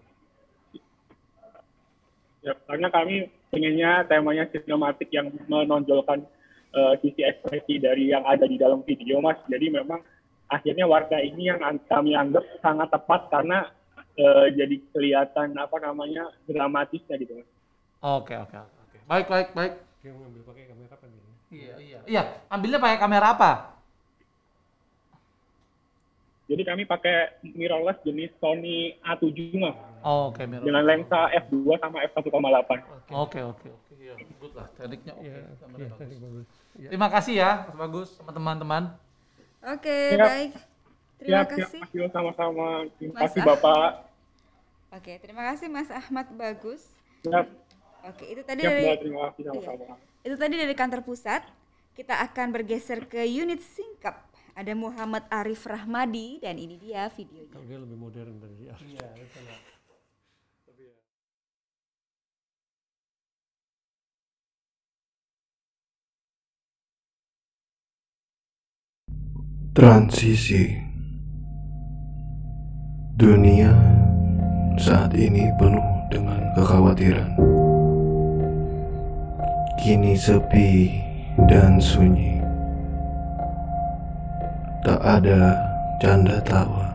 Ya, karena kami pengennya temanya sinematik yang menonjolkan sisi ekspresi dari yang ada di dalam video Mas. Jadi memang akhirnya warga ini yang kami anggap sangat tepat karena jadi kelihatan apa namanya dramatisnya gitu Mas. Oke. Baik. Yang ngambil pakai kamera apa nih? Iya. Ambilnya pakai kamera apa? Jadi kami pakai mirrorless jenis Sony A7 Mas. Oke, mirrorless. Dengan lensa f2 sama f1,8. Oke. Iya, good lah. Tekniknya oke. Teknik bagus. Terima kasih ya, Mas Bagus, sama teman-teman. Oke, baik. Terima kasih. Mas Yo, sama-sama. Terima kasih Bapak. Oke, terima kasih Mas Ahmad Bagus. Siap. Oke, itu tadi terima kasih sama-sama. Itu tadi dari kantor pusat. Kita akan bergeser ke unit Singkap. Ada Muhammad Arif Rahmadi dan ini dia videonya. Dia lebih modern dari dia. Iya, betul. Transisi. Dunia saat ini penuh dengan kekhawatiran. Kini sepi dan sunyi. Tak ada canda tawa.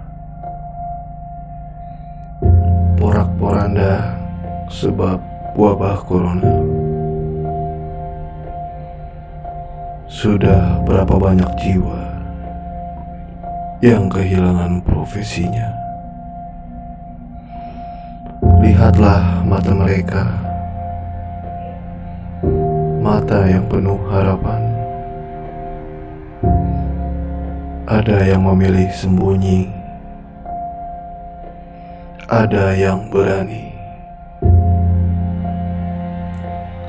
Porak-poranda sebab wabah corona. Sudah berapa banyak jiwa yang kehilangan profesinya. Lihatlah mata mereka, mata yang penuh harapan. Ada yang memilih sembunyi, ada yang berani.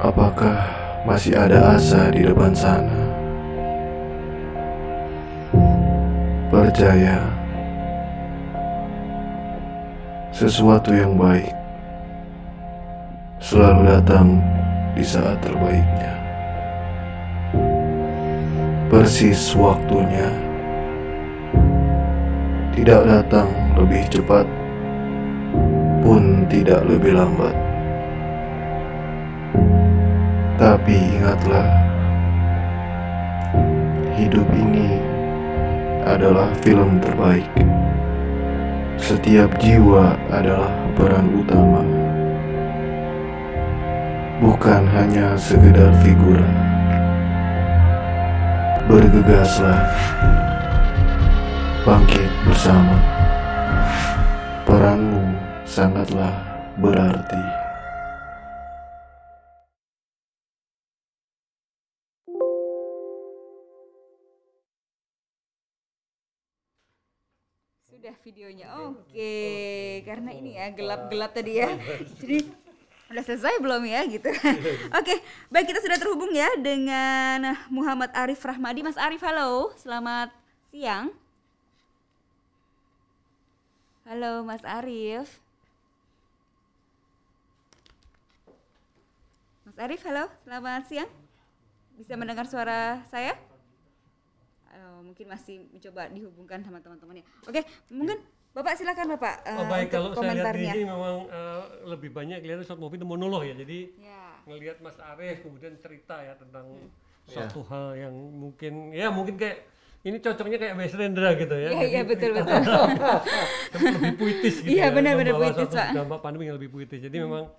Apakah masih ada asa di depan sana? Percaya, sesuatu yang baik selalu datang di saat terbaiknya. Persis waktunya, tidak datang lebih cepat pun tidak lebih lambat. Tapi ingatlah, hidup ini adalah film terbaik. Setiap jiwa adalah peran utama, bukan hanya sekedar figuran. Bergegaslah, bangkit bersama. Peranmu sangatlah berarti. Sudah videonya. Oke, karena ini ya gelap-gelap tadi ya. Jadi udah selesai belum ya gitu. Oke, baik, kita sudah terhubung ya dengan Muhammad Arif Rahmadi. Mas Arif, halo, selamat siang. Halo Mas Arif. Mas Arif, halo, selamat siang. Bisa mendengar suara saya? Mungkin masih mencoba dihubungkan sama teman-temannya. Oke, mungkin Bapak silakan Bapak. Baik, kalau saya lihat di sini memang lebih banyak kelihatan short movie itu monolog ya. Jadi ngelihat Mas Arif kemudian cerita ya tentang suatu hal yang mungkin kayak ini cocoknya kayak Mas Rendra gitu ya. Iya, betul. Lebih puitis gitu. Iya, ya. benar-benar puitis, Pak. Dampak pandemi yang lebih puitis. Jadi memang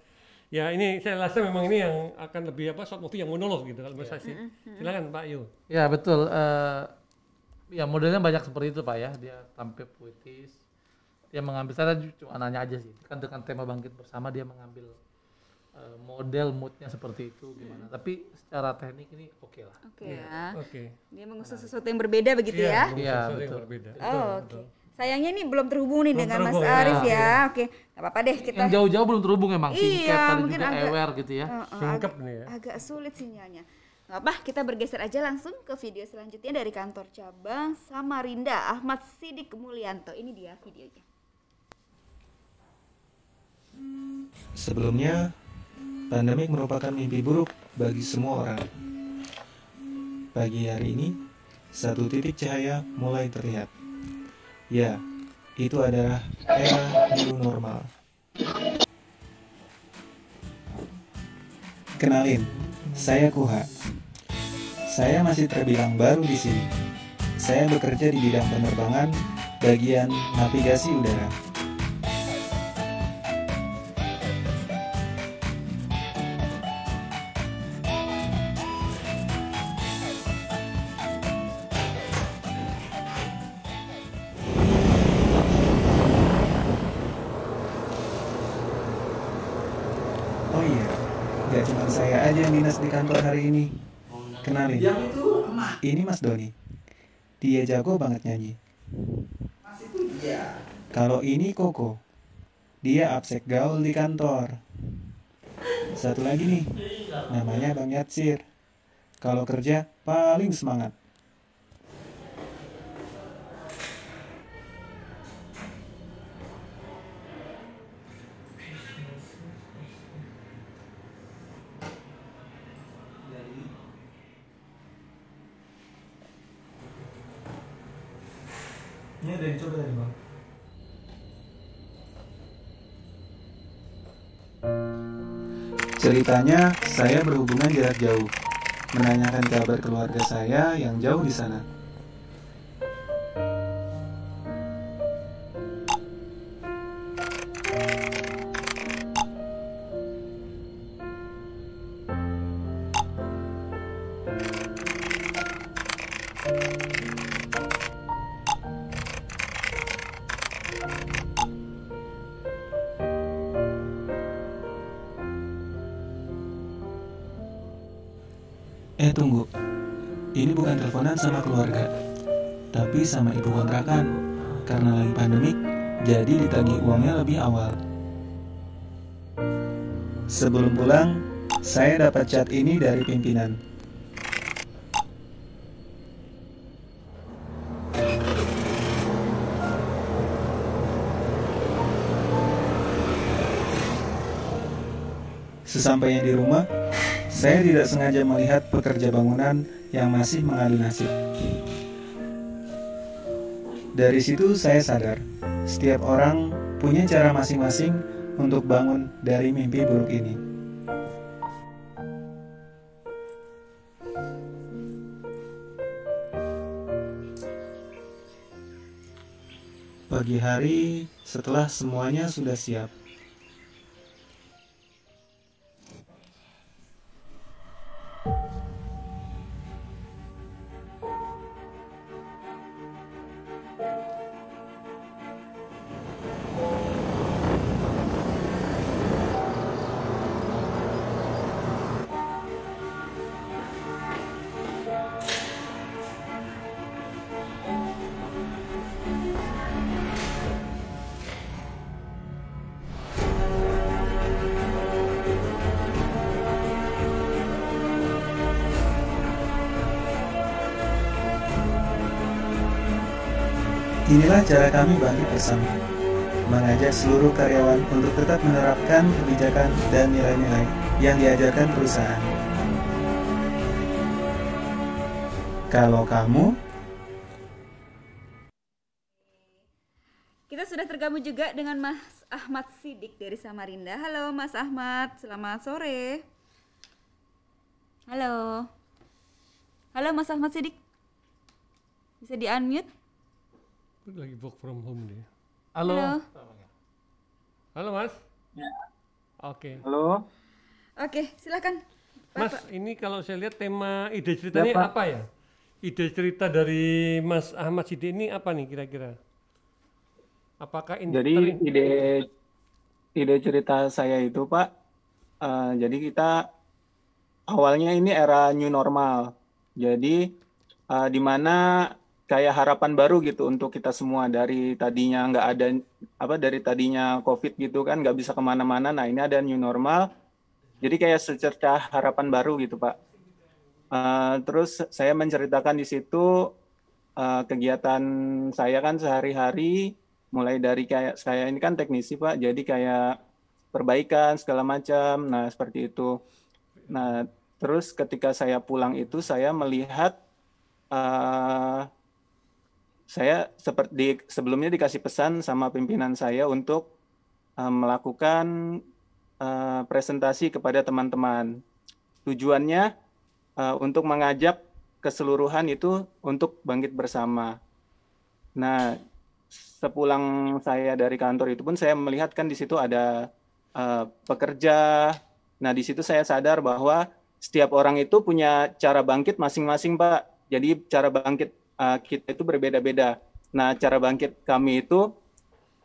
ya ini saya rasa memang ini yang akan lebih short movie yang monolog gitu kalau menurut saya sih. Silakan Pak Yu. Ya, betul. Ya modelnya banyak seperti itu Pak ya. Dia tampil puitis. Dia mengambil, saya cuma nanya aja sih. Kan dengan tema Bangkit Bersama dia mengambil model moodnya seperti itu gimana. Tapi secara teknik ini oke lah. Oke. Dia mengusung sesuatu yang berbeda begitu ya? Iya, betul. Oke. Sayangnya ini belum terhubung nih dengan Mas Arif ya. Oke, nggak apa-apa deh kita. Yang jauh-jauh belum terhubung emang. Singkat tadi mungkin juga agak, aware gitu ya. Singkat nih ya. Agak sulit sinyalnya. Nggak apa, kita bergeser aja langsung ke video selanjutnya dari kantor cabang Samarinda, Ahmad Sidik Mulyanto. Ini dia videonya. Sebelumnya, pandemik merupakan mimpi buruk bagi semua orang. Pagi hari ini, satu titik cahaya mulai terlihat. Ya, itu adalah era new normal. Kenalin, saya Kuha. Saya masih terbilang baru di sini. Saya bekerja di bidang penerbangan, bagian navigasi udara. Oh iya, gak cuma saya aja yang dinas di kantor hari ini. Kenalin, ini Mas Doni. Dia jago banget nyanyi. Kalau ini Koko, dia absek gaul di kantor. Satu lagi nih, namanya Bang Yatsir. Kalau kerja paling semangat. Ini udah dicoba tadi Bang. Ceritanya, saya berhubungan jarak jauh, menanyakan kabar keluarga saya yang jauh di sana. Tunggu. Ini bukan teleponan sama keluarga. tapi sama ibu kontrakan. Karena lagi pandemik, jadi ditagih uangnya lebih awal. Sebelum pulang, saya dapat chat ini dari pimpinan. Sesampainya di rumah, saya tidak sengaja melihat pekerja bangunan yang masih mengadu nasib. Dari situ saya sadar, setiap orang punya cara masing-masing untuk bangun dari mimpi buruk ini. Pagi hari, setelah semuanya sudah siap, inilah cara kami bangkit bersama, mengajak seluruh karyawan untuk tetap menerapkan kebijakan dan nilai-nilai yang diajarkan perusahaan. Kalau kamu, kita sudah tergabung juga dengan Mas Ahmad Sidik dari Samarinda. Halo Mas Ahmad, selamat sore. Halo. Halo Mas Ahmad Sidik. Bisa di-unmute? Lagi work from home dia. Halo. Halo Mas. Ya. Oke. Halo. Oke, silakan. Mas, ini kalau saya lihat tema ide ceritanya apa ya? Ide cerita dari Mas Ahmad Sidik ini apa nih kira-kira? Apakah ini Jadi ide cerita saya itu Pak, jadi kita awalnya ini era new normal. Jadi di mana kayak harapan baru gitu untuk kita semua, dari tadinya nggak ada dari tadinya COVID gitu kan, nggak bisa kemana-mana. Nah ini ada new normal, jadi kayak secercah harapan baru gitu Pak. Terus saya menceritakan di situ kegiatan saya kan sehari-hari, mulai dari kayak saya ini kan teknisi Pak, jadi kayak perbaikan segala macam. Nah seperti itu. Nah terus ketika saya pulang itu saya melihat saya seperti sebelumnya dikasih pesan sama pimpinan saya untuk melakukan presentasi kepada teman-teman. Tujuannya untuk mengajak keseluruhan itu untuk bangkit bersama. Nah, sepulang saya dari kantor itu pun saya melihat kan di situ ada pekerja. Nah, di situ saya sadar bahwa setiap orang itu punya cara bangkit masing-masing, Pak. Jadi cara bangkit kita itu berbeda-beda. Nah, cara bangkit kami itu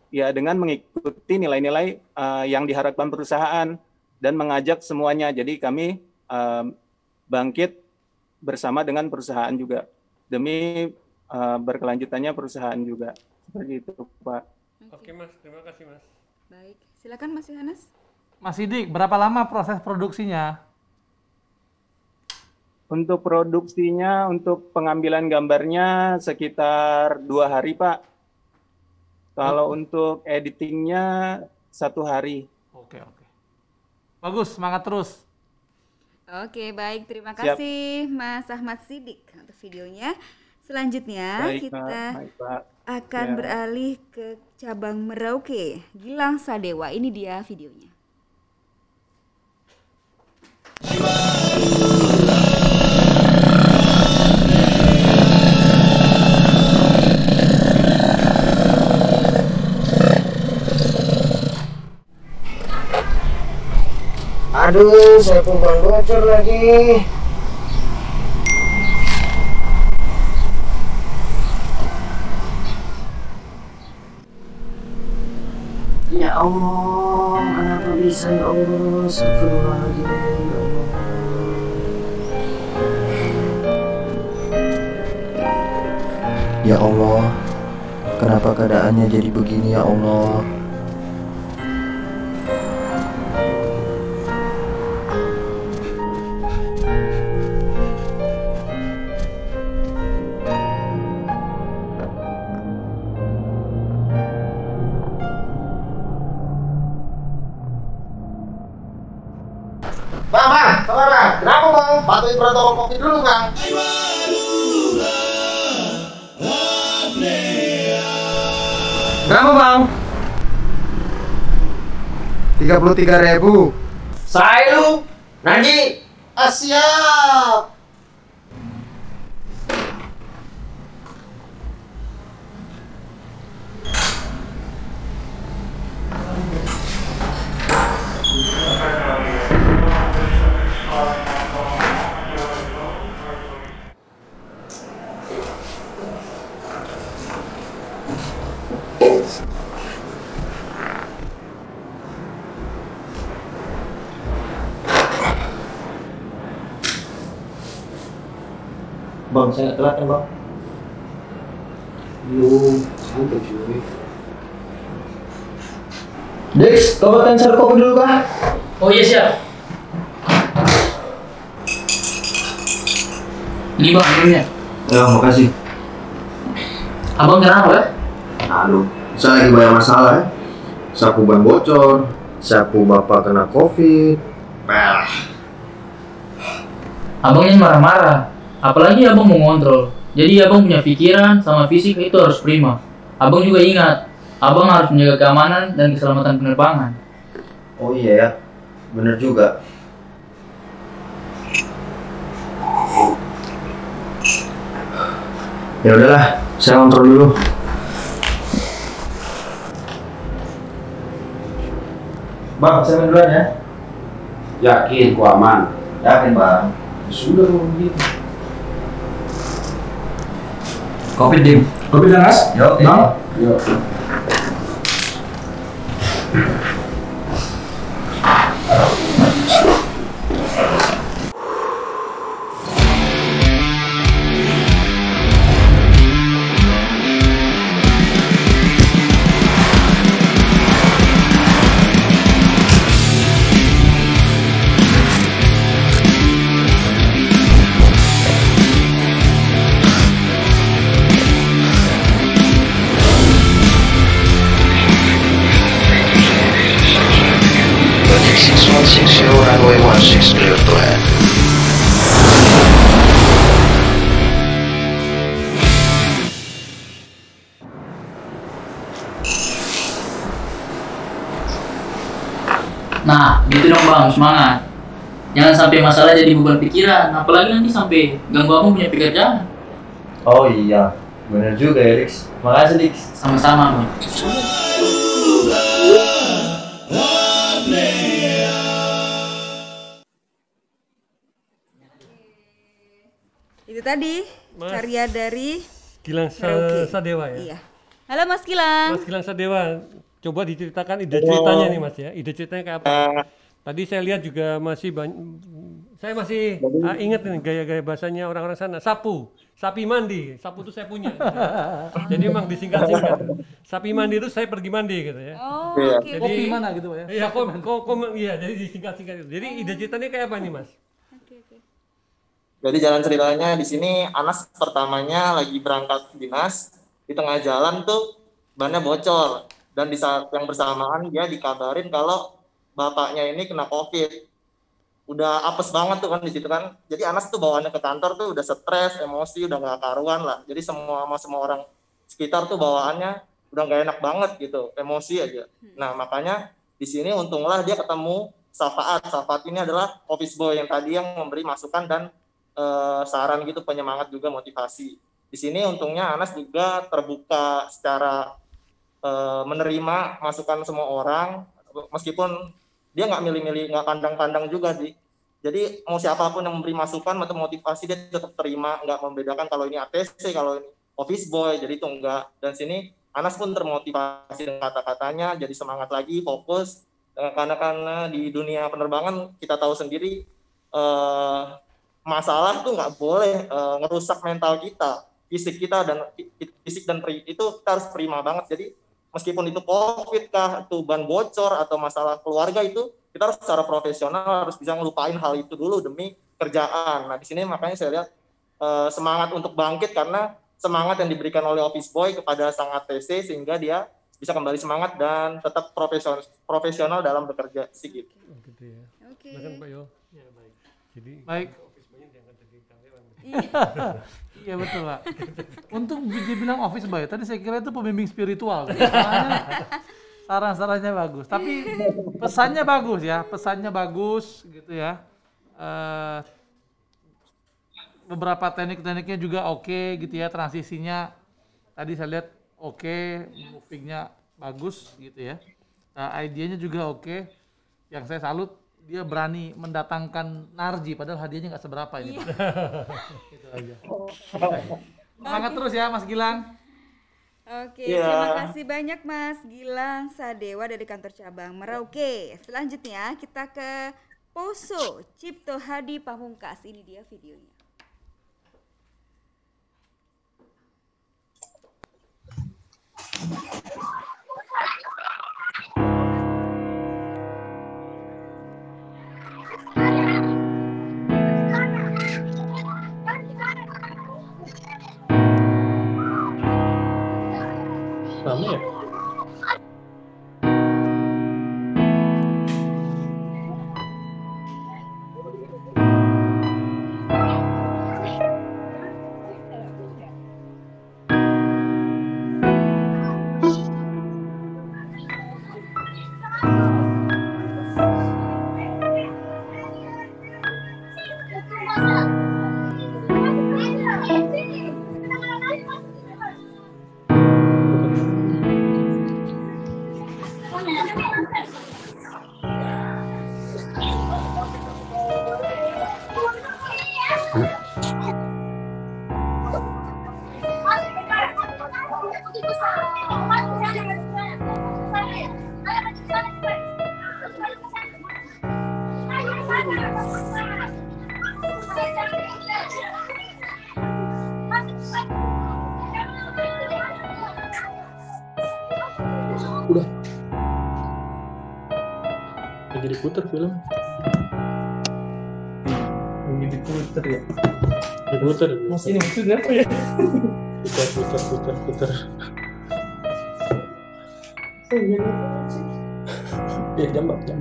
ya dengan mengikuti nilai-nilai yang diharapkan perusahaan dan mengajak semuanya. Jadi kami bangkit bersama dengan perusahaan juga demi berkelanjutannya perusahaan juga. Seperti itu, Pak. Oke, Mas. Terima kasih, Mas. Baik, silakan Mas Yohanes. Mas Sidik, berapa lama proses produksinya? Untuk produksinya, untuk pengambilan gambarnya sekitar 2 hari, Pak. Kalau untuk editingnya 1 hari. Oke. Bagus, semangat terus. Oke, baik. Terima Siap. kasih Mas Ahmad Sidik untuk videonya. Selanjutnya Baik, kita Pak. akan Ya. beralih ke cabang Merauke, Gilang Sadewa. Ini dia videonya. Aduh, saya pun bocor lagi. Ya Allah, kenapa bisa ya Allah? Astagfirullahaladzim, ya Allah. Ya Ya Allah, kenapa keadaannya jadi begini ya Allah? Bang, sabar bang. Kenapa bang? Patuhin protokol COVID dulu bang. Berapa bang? 33.000. Saya lu, Nagi. Siap. Bang, saya nggak telat kan bang? Belum, santai cuy. Dex, kau makan satu kopi dulu kah? Oh iya siap. Ini bang, minumnya. Ya, makasih. Abang kenapa ya? Aduh, saya lagi banyak masalah ya. Sapu ban bocor, sapu bapak kena COVID. Abangnya marah-marah. Apalagi abang mau ngontrol. Jadi abang punya pikiran sama fisik itu harus prima. Abang juga ingat, abang harus menjaga keamanan dan keselamatan penerbangan. Oh iya ya, bener juga. Ya udahlah, saya ngontrol dulu. Bang, saya main duluan ya. Yakin, ku aman. Yakin bang. Sudah kalau begitu. Kopi dim. Kopi dan mas? Yuk. Bang. Yuk. Nah, gitu dong bang, semangat. Jangan sampai masalah jadi beban pikiran, apalagi nanti sampai ganggu abang punya pekerjaan. Oh iya, bener juga ya Dix. Makasih Dix. Sama-sama bang. Itu tadi Mas karya dari Gilang Merauke. Sadewa ya. Iya. Halo Mas Gilang. Mas Gilang Sadewa, coba diceritakan ide ceritanya nih Mas ya. Ide ceritanya kayak apa? Tadi saya lihat juga masih banyak, saya masih ingat nih gaya-gaya bahasanya orang-orang sana. Sapu, sapi mandi, sapu itu saya punya. Jadi emang disingkat-singkat. Sapi mandi itu saya pergi mandi gitu ya. Oh, oke. Jadi Kopi mana gitu ya? iya, iya, jadi disingkat-singkat itu. Jadi ide ceritanya kayak apa nih Mas? Jadi jalan ceritanya di sini Anas pertamanya lagi berangkat dinas, di tengah jalan tuh bannya bocor dan di saat yang bersamaan dia dikabarin kalau bapaknya ini kena COVID. Udah apes banget tuh kan di situ kan. Jadi Anas tuh bawaannya ke kantor tuh udah stres, emosi, udah gak karuan lah. Jadi semua orang sekitar tuh bawaannya udah gak enak banget gitu, emosi aja. Nah makanya di sini untunglah dia ketemu Safaat. Safaat ini adalah office boy yang tadi yang memberi masukan dan saran gitu, penyemangat juga, motivasi. Di sini untungnya Anas juga terbuka secara menerima masukan semua orang, meskipun dia nggak milih-milih, nggak kandang-kandang juga sih. Jadi mau siapapun yang memberi masukan atau motivasi dia tetap terima, nggak membedakan kalau ini ATC, kalau ini office boy, jadi itu enggak. Dan sini Anas pun termotivasi dengan kata-katanya, jadi semangat lagi, fokus. Karena di dunia penerbangan kita tahu sendiri masalah tuh nggak boleh ngerusak mental kita, fisik kita, dan fisik dan itu kita harus prima banget. Jadi meskipun itu COVID kah, itu ban bocor atau masalah keluarga, itu kita harus secara profesional harus bisa ngelupain hal itu dulu demi kerjaan. Nah di sini makanya saya lihat semangat untuk bangkit, karena semangat yang diberikan oleh office boy kepada sang ATC sehingga dia bisa kembali semangat dan tetap profesional dalam bekerja sih gitu. Gitu ya. Oke. Silakan Pak Yo. Ya, baik. Jadi Baik. office boy-nya diangkat jadi karyawan. Iya betul Pak. Untuk dibilang office boy, tadi saya kira itu pembimbing spiritual. Soalnya saran-sarannya bagus, tapi pesannya bagus ya, pesannya bagus gitu ya. Beberapa teknik-tekniknya juga oke gitu ya, transisinya tadi saya lihat oke, movingnya bagus gitu ya. Idenya juga oke. Yang saya salut, dia berani mendatangkan Narji padahal hadiahnya nggak seberapa ini. Pak. Itu aja. Semangat terus ya Mas Gilang. Oke, terima kasih banyak Mas Gilang Sadewa dari kantor cabang Merauke. Selanjutnya kita ke Poso Cipto Hadi Pamungkas. Ini dia videonya. Rame ya? Udah. Lagi diputar film. Lagi diputar ya. Diputar. Mas ini maksudnya apa ya? Putar. Ya jambak jam.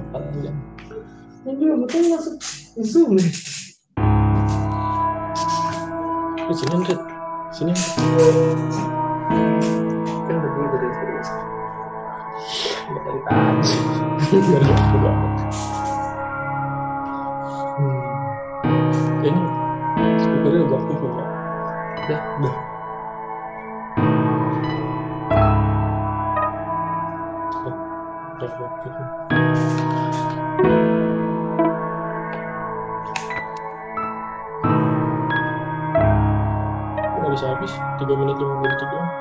Ini betul masuk zoom nih. Sini Andret. Sini. Kan begitu dari serius. Nggak dari tadi. Biar jauh banget. Ini speakernya udah aku punya. Ya, udah. Nggak bisa habis 3 menit 5 detik doang.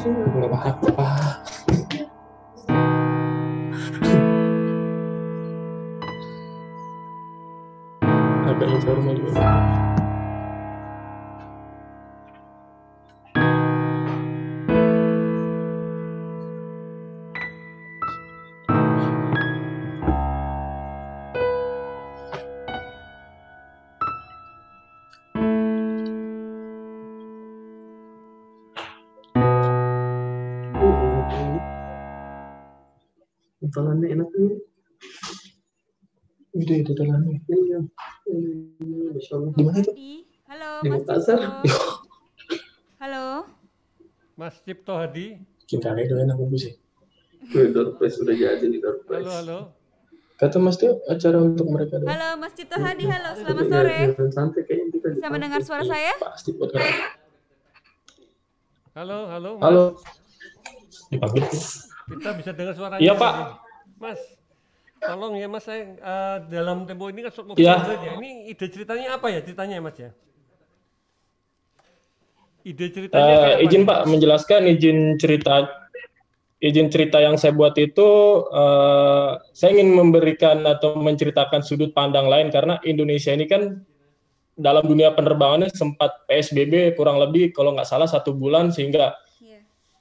Nggak apa-apa. Agak informal juga. Totalannya enak nih. Gede totalannya. Iya. Masya Allah. Di mana itu? Halo, Di Mas Makassar. Cipto. Halo. Mas Cipto Hadi. Kita ada yang aku sih. Doorpress sudah jadi di Doorpress. Halo. Kata Mas tuh acara untuk mereka. Halo, Mas Cipto Hadi. Halo, selamat sore. Santai kayaknya kita. Bisa mendengar suara saya? Pasti podcast. Halo, Mas. Halo. Dipanggil. Kita bisa dengar suaranya. Iya, Pak. Mas, tolong ya Mas, saya dalam tempo ini kan short movie Iya. ya. Ini ide ceritanya apa ya ceritanya Mas ya? Ide ceritanya kayak apa? Izin Pak menjelaskan izin cerita yang saya buat itu saya ingin memberikan atau menceritakan sudut pandang lain karena Indonesia ini kan dalam dunia penerbangannya sempat PSBB kurang lebih kalau nggak salah 1 bulan sehingga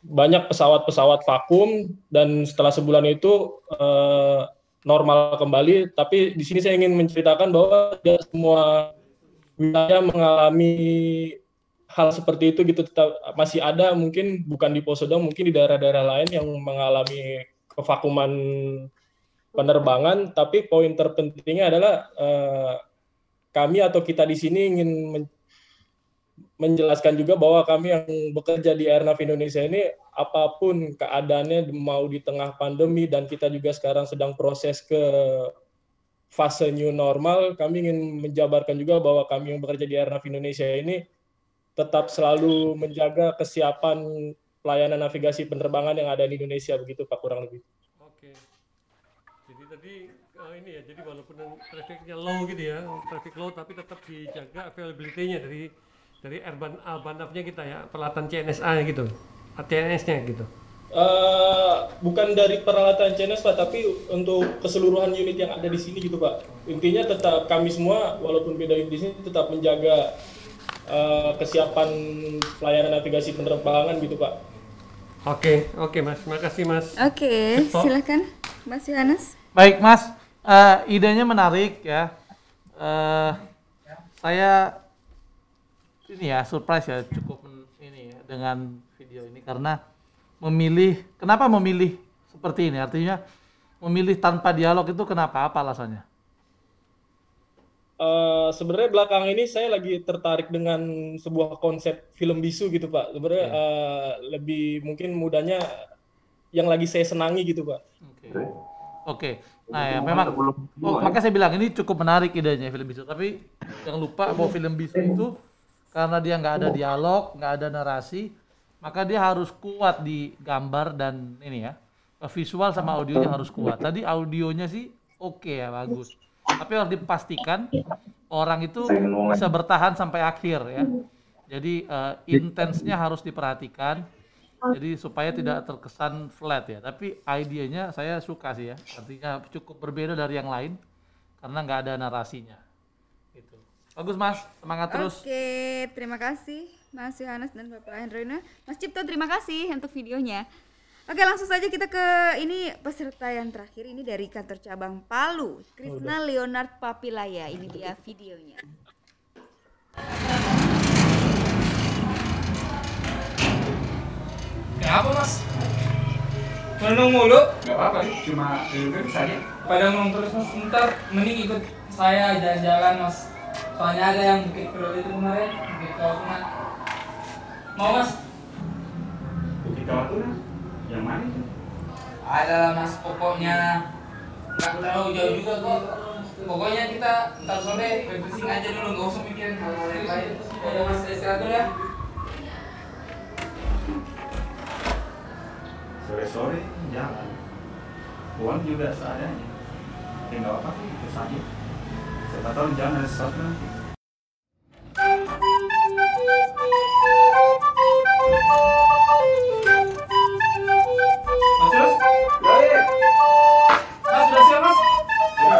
banyak pesawat-pesawat vakum dan setelah sebulan itu normal kembali. Tapi di sini saya ingin menceritakan bahwa tidak semua wilayah mengalami hal seperti itu gitu. Tetap masih ada mungkin bukan di Poso doang, mungkin di daerah-daerah lain yang mengalami kevakuman penerbangan. Tapi poin terpentingnya adalah kami atau kita di sini ingin menjelaskan juga bahwa kami yang bekerja di Airnav Indonesia ini apapun keadaannya mau di tengah pandemi dan kita juga sekarang sedang proses ke fase new normal, kami ingin menjabarkan juga bahwa kami yang bekerja di Airnav Indonesia ini tetap selalu menjaga kesiapan pelayanan navigasi penerbangan yang ada di Indonesia, begitu Pak kurang lebih. Oke. Jadi tadi ini ya, jadi walaupun trafficnya low gitu ya, traffic low tapi tetap dijaga availability-nya dari Airnav-nya kita ya, peralatan CNSA gitu, CNS-nya gitu. Bukan dari peralatan CNS Pak, tapi untuk keseluruhan unit yang ada di sini gitu Pak. Intinya tetap kami semua walaupun beda unit di sini tetap menjaga kesiapan pelayanan navigasi penerbangan gitu Pak. Oke Mas, makasih Mas. Oke, silakan Mas Yohanes. Baik Mas, idenya menarik ya. Saya ini ya surprise ya, cukup ini ya dengan video ini karena kenapa memilih seperti ini? Artinya memilih tanpa dialog itu kenapa? Apa alasannya? Sebenarnya belakang ini saya lagi tertarik dengan sebuah konsep film bisu gitu Pak. Sebenarnya lebih mungkin mudahnya yang lagi saya senangi gitu Pak. Oke. Nah ya memang makanya saya bilang ini cukup menarik idenya film bisu. Tapi jangan lupa bahwa film bisu itu karena dia nggak ada dialog, nggak ada narasi, maka dia harus kuat di gambar dan ini ya, visual sama audionya harus kuat. Tadi audionya sih oke ya, bagus. Tapi harus dipastikan orang itu bisa bertahan sampai akhir ya. Jadi intensnya harus diperhatikan. Jadi supaya tidak terkesan flat ya. Tapi idenya saya suka sih ya. Artinya cukup berbeda dari yang lain karena nggak ada narasinya. Gitu. Bagus Mas, semangat terus. Oke, terima kasih Mas Yohanes dan Bapak Hendrina. Mas Cipto terima kasih untuk videonya. Oke, langsung saja kita ke ini peserta yang terakhir ini dari kantor cabang Palu, Krishna Leonard Papilaya. Ini dia videonya. Kenapa Mas? Menung mulu? Gak apa-apa, cuma duduk saja. Pada ngomong terus Mas, ntar mending ikut saya jalan-jalan Mas. Soalnya ada yang Bukit Kawatuna itu kemarin, Bukit Kawatuna. Mau Mas? Bukit Kawatuna? Yang mana itu? Ada lah Mas, pokoknya nggak terlalu jauh juga kok. Pokoknya kita ntar sore refreshing aja dulu, nggak usah mikirin hal-hal yang lain. Udah Mas, istirahat dulu ya. Sore-sore jalan, uang juga seadanya. Tinggal apa sih itu saja. Siapa tahu jangan ada sesuatu nanti. Mas Jos? Mas, sudah siap Mas? Ya.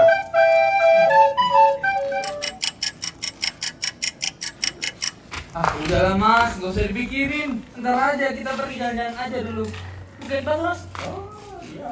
Udahlah Mas, nggak usah dipikirin. Ntar aja kita pergi jalan-jalan aja dulu. Bukan Bang Mas? Oh iya.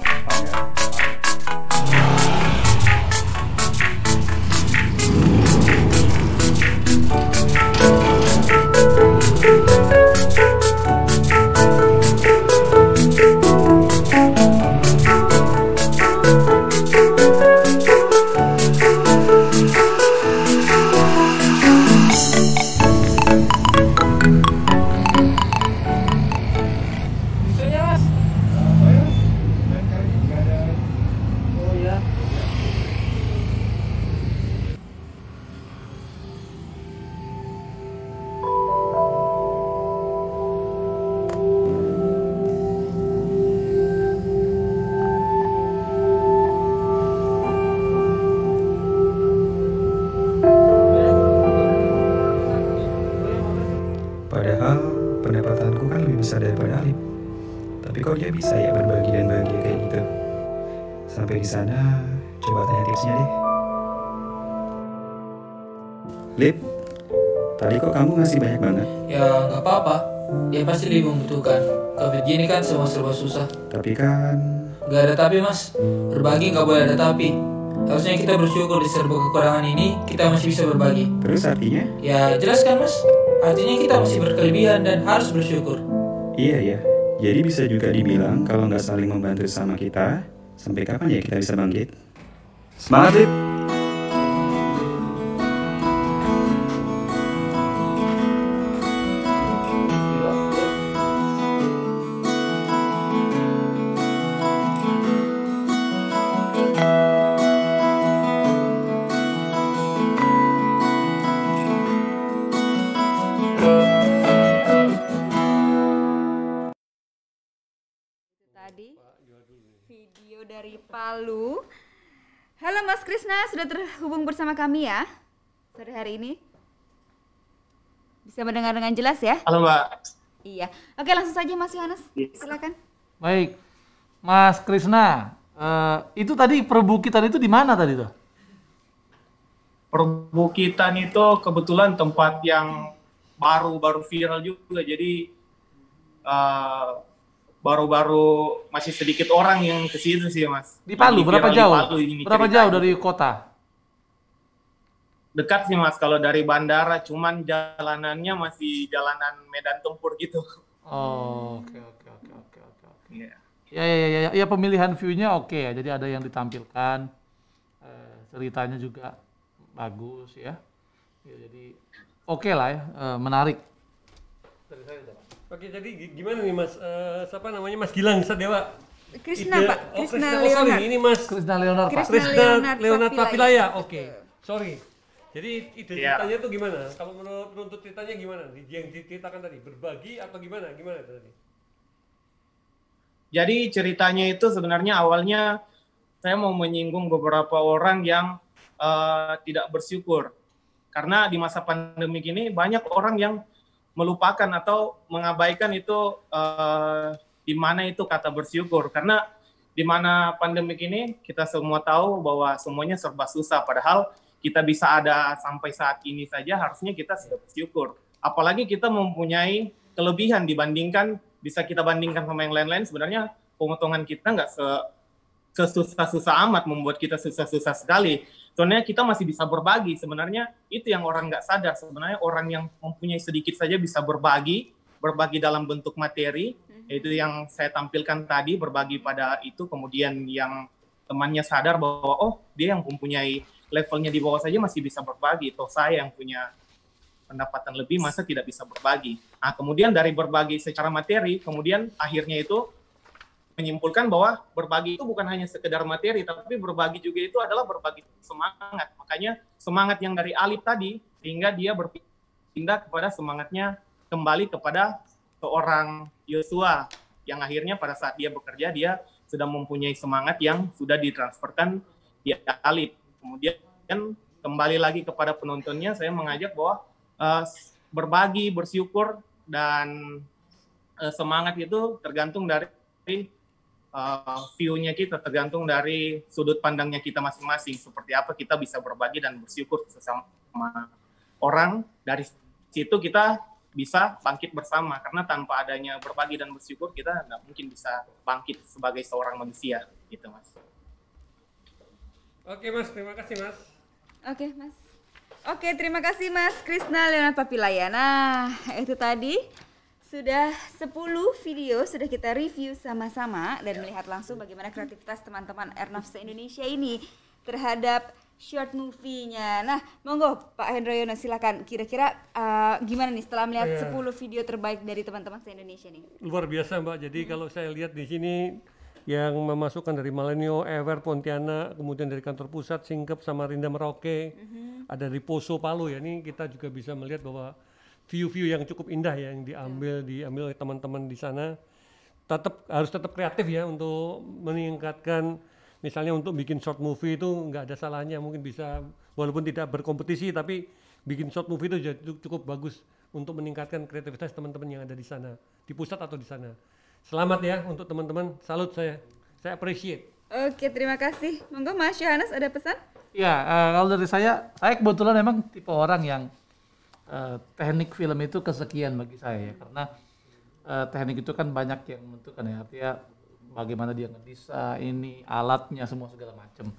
kok dia bisa ya berbagi dan bahagia kayak gitu. Sampai di sana, coba tanya tipsnya deh. Lip, tadi kok kamu ngasih banyak banget? Ya nggak apa-apa, dia pasti lebih membutuhkan. Covid gini kan semua serba susah. Tapi kan... Gak ada tapi mas, berbagi nggak boleh ada tapi. Harusnya kita bersyukur di serba kekurangan ini, kita masih bisa berbagi. Terus artinya? Ya jelas kan mas, artinya kita masih berkelebihan dan harus bersyukur. Iya ya, jadi bisa juga dibilang kalau nggak saling membantu sama kita, sampai kapan ya kita bisa bangkit? Semangat, Lip! Tadi video dari Palu. Halo Mas Krisna, sudah terhubung bersama kami ya sore hari ini. Bisa mendengar dengan jelas ya? Halo Mbak. Iya. Oke, langsung saja Mas Yohanes. Silakan. Baik, Mas Krisna, itu tadi perbukitan itu di mana tadi tuh? Perbukitan itu kebetulan tempat yang baru viral juga, jadi baru masih sedikit orang yang ke situ sih Mas. Di Palu, Jadi berapa viral di jauh? Palu ini Berapa ceritanya. jauh dari kota? Dekat sih Mas, kalau dari bandara, cuman jalanannya masih jalanan medan tempur gitu. Oh, oke. Iya. Ya pemilihan view-nya oke ya. Jadi ada yang ditampilkan, ceritanya juga bagus ya. Jadi oke lah ya, menarik. Oke, jadi gimana nih Mas, siapa namanya, Mas Gilang Sadewa? Krisna Pak, Krisna sorry, Leonard. ini Mas Krisna Leonard Pak. Krisna Leonard Papilaya. Oke, sorry. Jadi ide Iya. ceritanya tuh gimana? Kalau menurut penuntut ceritanya gimana? Yang diceritakan tadi, berbagi atau gimana? Gimana tadi? Jadi ceritanya itu sebenarnya awalnya saya mau menyinggung beberapa orang yang tidak bersyukur. Karena di masa pandemi ini banyak orang yang melupakan atau mengabaikan itu di mana itu kata bersyukur. Karena di mana pandemi ini kita semua tahu bahwa semuanya serba susah. Padahal kita bisa ada sampai saat ini saja harusnya kita sudah bersyukur. Apalagi kita mempunyai kelebihan dibandingkan, bisa kita bandingkan sama yang lain-lain, sebenarnya pemotongan kita nggak sesusah-susah amat, membuat kita susah-susah sekali. Soalnya kita masih bisa berbagi. Sebenarnya itu yang orang nggak sadar. Sebenarnya orang yang mempunyai sedikit saja bisa berbagi dalam bentuk materi. Itu yang saya tampilkan tadi, berbagi pada itu. Kemudian yang temannya sadar bahwa oh dia yang mempunyai levelnya di bawah saja masih bisa berbagi. Toh saya yang punya pendapatan lebih masa tidak bisa berbagi. Nah kemudian dari berbagi secara materi, kemudian akhirnya itu menyimpulkan bahwa berbagi itu bukan hanya sekedar materi, tapi berbagi juga itu adalah berbagi semangat. Makanya semangat yang dari Alif tadi, sehingga dia berpindah kepada semangatnya kembali kepada seorang Yosua, yang akhirnya pada saat dia bekerja, dia sudah mempunyai semangat yang sudah ditransferkan di Alif. Kemudian kembali lagi kepada penontonnya, saya mengajak bahwa berbagi, bersyukur, dan semangat itu tergantung dari view-nya kita, tergantung dari sudut pandangnya kita masing-masing. Seperti apa kita bisa berbagi dan bersyukur sesama orang, dari situ kita bisa bangkit bersama. Karena tanpa adanya berbagi dan bersyukur, kita nggak mungkin bisa bangkit sebagai seorang manusia. Gitu, Mas. Oke Mas, terima kasih Mas. Oke Mas. Oke, terima kasih Mas Krisna Leonard Papilaya. Nah, itu tadi sudah 10 video sudah kita review sama-sama dan melihat langsung bagaimana kreativitas teman-teman Airnav se-Indonesia ini terhadap short movie-nya. Nah, monggo Pak Hendroyono silakan. Kira-kira gimana nih setelah melihat 10 video terbaik dari teman-teman se-Indonesia nih? Luar biasa Mbak. Jadi kalau saya lihat di sini yang memasukkan dari Malenio, Ewer, Pontianak, kemudian dari kantor pusat, Singkep, Samarinda, Merauke, ada dari Poso, Palu ya. Ini kita juga bisa melihat bahwa view-view yang cukup indah ya, yang diambil oleh teman-teman di sana. Harus tetap kreatif ya untuk meningkatkan, misalnya untuk bikin short movie itu nggak ada salahnya, mungkin bisa walaupun tidak berkompetisi tapi bikin short movie itu cukup bagus untuk meningkatkan kreativitas teman-teman yang ada di sana, di pusat atau di sana. Selamat ya untuk teman-teman, salut saya appreciate. Oke, terima kasih. Monggo Mas Yohanes ada pesan? Ya, kalau dari saya kebetulan memang tipe orang yang teknik film itu kesekian bagi saya ya, karena teknik itu kan banyak yang menentukan ya, artinya bagaimana dia ngedesain ini, alatnya semua segala macam.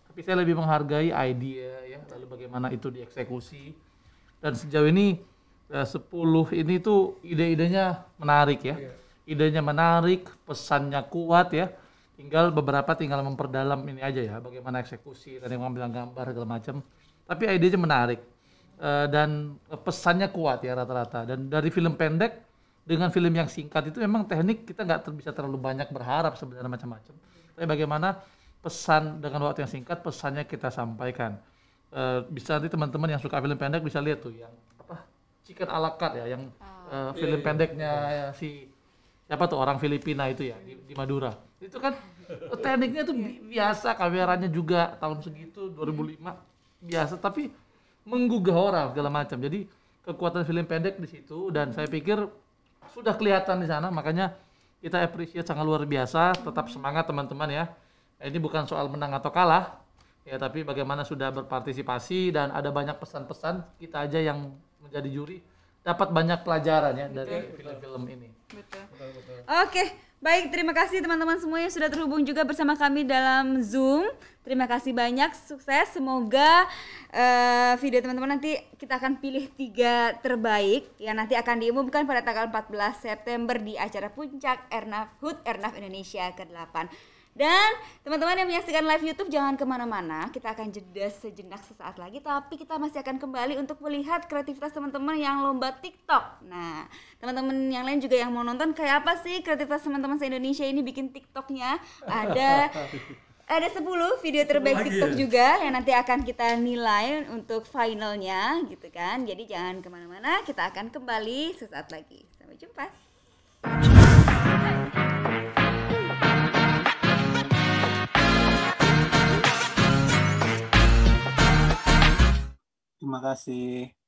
Tapi saya lebih menghargai idea ya, lalu bagaimana itu dieksekusi. Dan sejauh ini 10 ini tuh ide-idenya menarik ya. Idenya menarik, pesannya kuat ya. Tinggal memperdalam ini aja ya, bagaimana eksekusi dan yang mengambil gambar segala macam. Tapi idenya menarik dan pesannya kuat ya rata-rata. Dan dari film pendek dengan film yang singkat itu memang teknik kita nggak bisa terlalu banyak berharap sebenarnya macam-macam. Tapi bagaimana pesan dengan waktu yang singkat pesannya kita sampaikan. Bisa nanti teman-teman yang suka film pendek bisa lihat tuh yang Chicken a la carte ya, yang film pendeknya si siapa tuh orang Filipina itu ya di Madura. Itu kan tekniknya tuh biasa, kameranya juga tahun segitu 2005 biasa, tapi menggugah orang segala macam. Jadi kekuatan film pendek di situ dan saya pikir sudah kelihatan di sana, makanya kita appreciate sangat luar biasa. Tetap semangat teman-teman ya. Ini bukan soal menang atau kalah ya, tapi bagaimana sudah berpartisipasi dan ada banyak pesan-pesan, kita aja yang menjadi juri dapat banyak pelajaran ya dari film-film ini. Betul. Oke, baik, terima kasih teman-teman semua yang sudah terhubung juga bersama kami dalam Zoom. Terima kasih banyak, sukses. Semoga video teman-teman nanti kita akan pilih 3 terbaik yang nanti akan diumumkan pada tanggal 14 September di acara Puncak HUT Airnav Indonesia ke-8. Dan teman-teman yang menyaksikan live YouTube jangan kemana-mana, kita akan jeda sejenak sesaat lagi, tapi kita masih akan kembali untuk melihat kreativitas teman-teman yang lomba TikTok. Nah, teman-teman yang lain juga yang mau nonton kayak apa sih kreativitas teman-teman se-Indonesia ini bikin TikToknya. Ada 10 video terbaik TikTok juga yang nanti akan kita nilai untuk finalnya gitu kan. Jadi jangan kemana-mana, kita akan kembali sesaat lagi. Sampai jumpa. Terima kasih.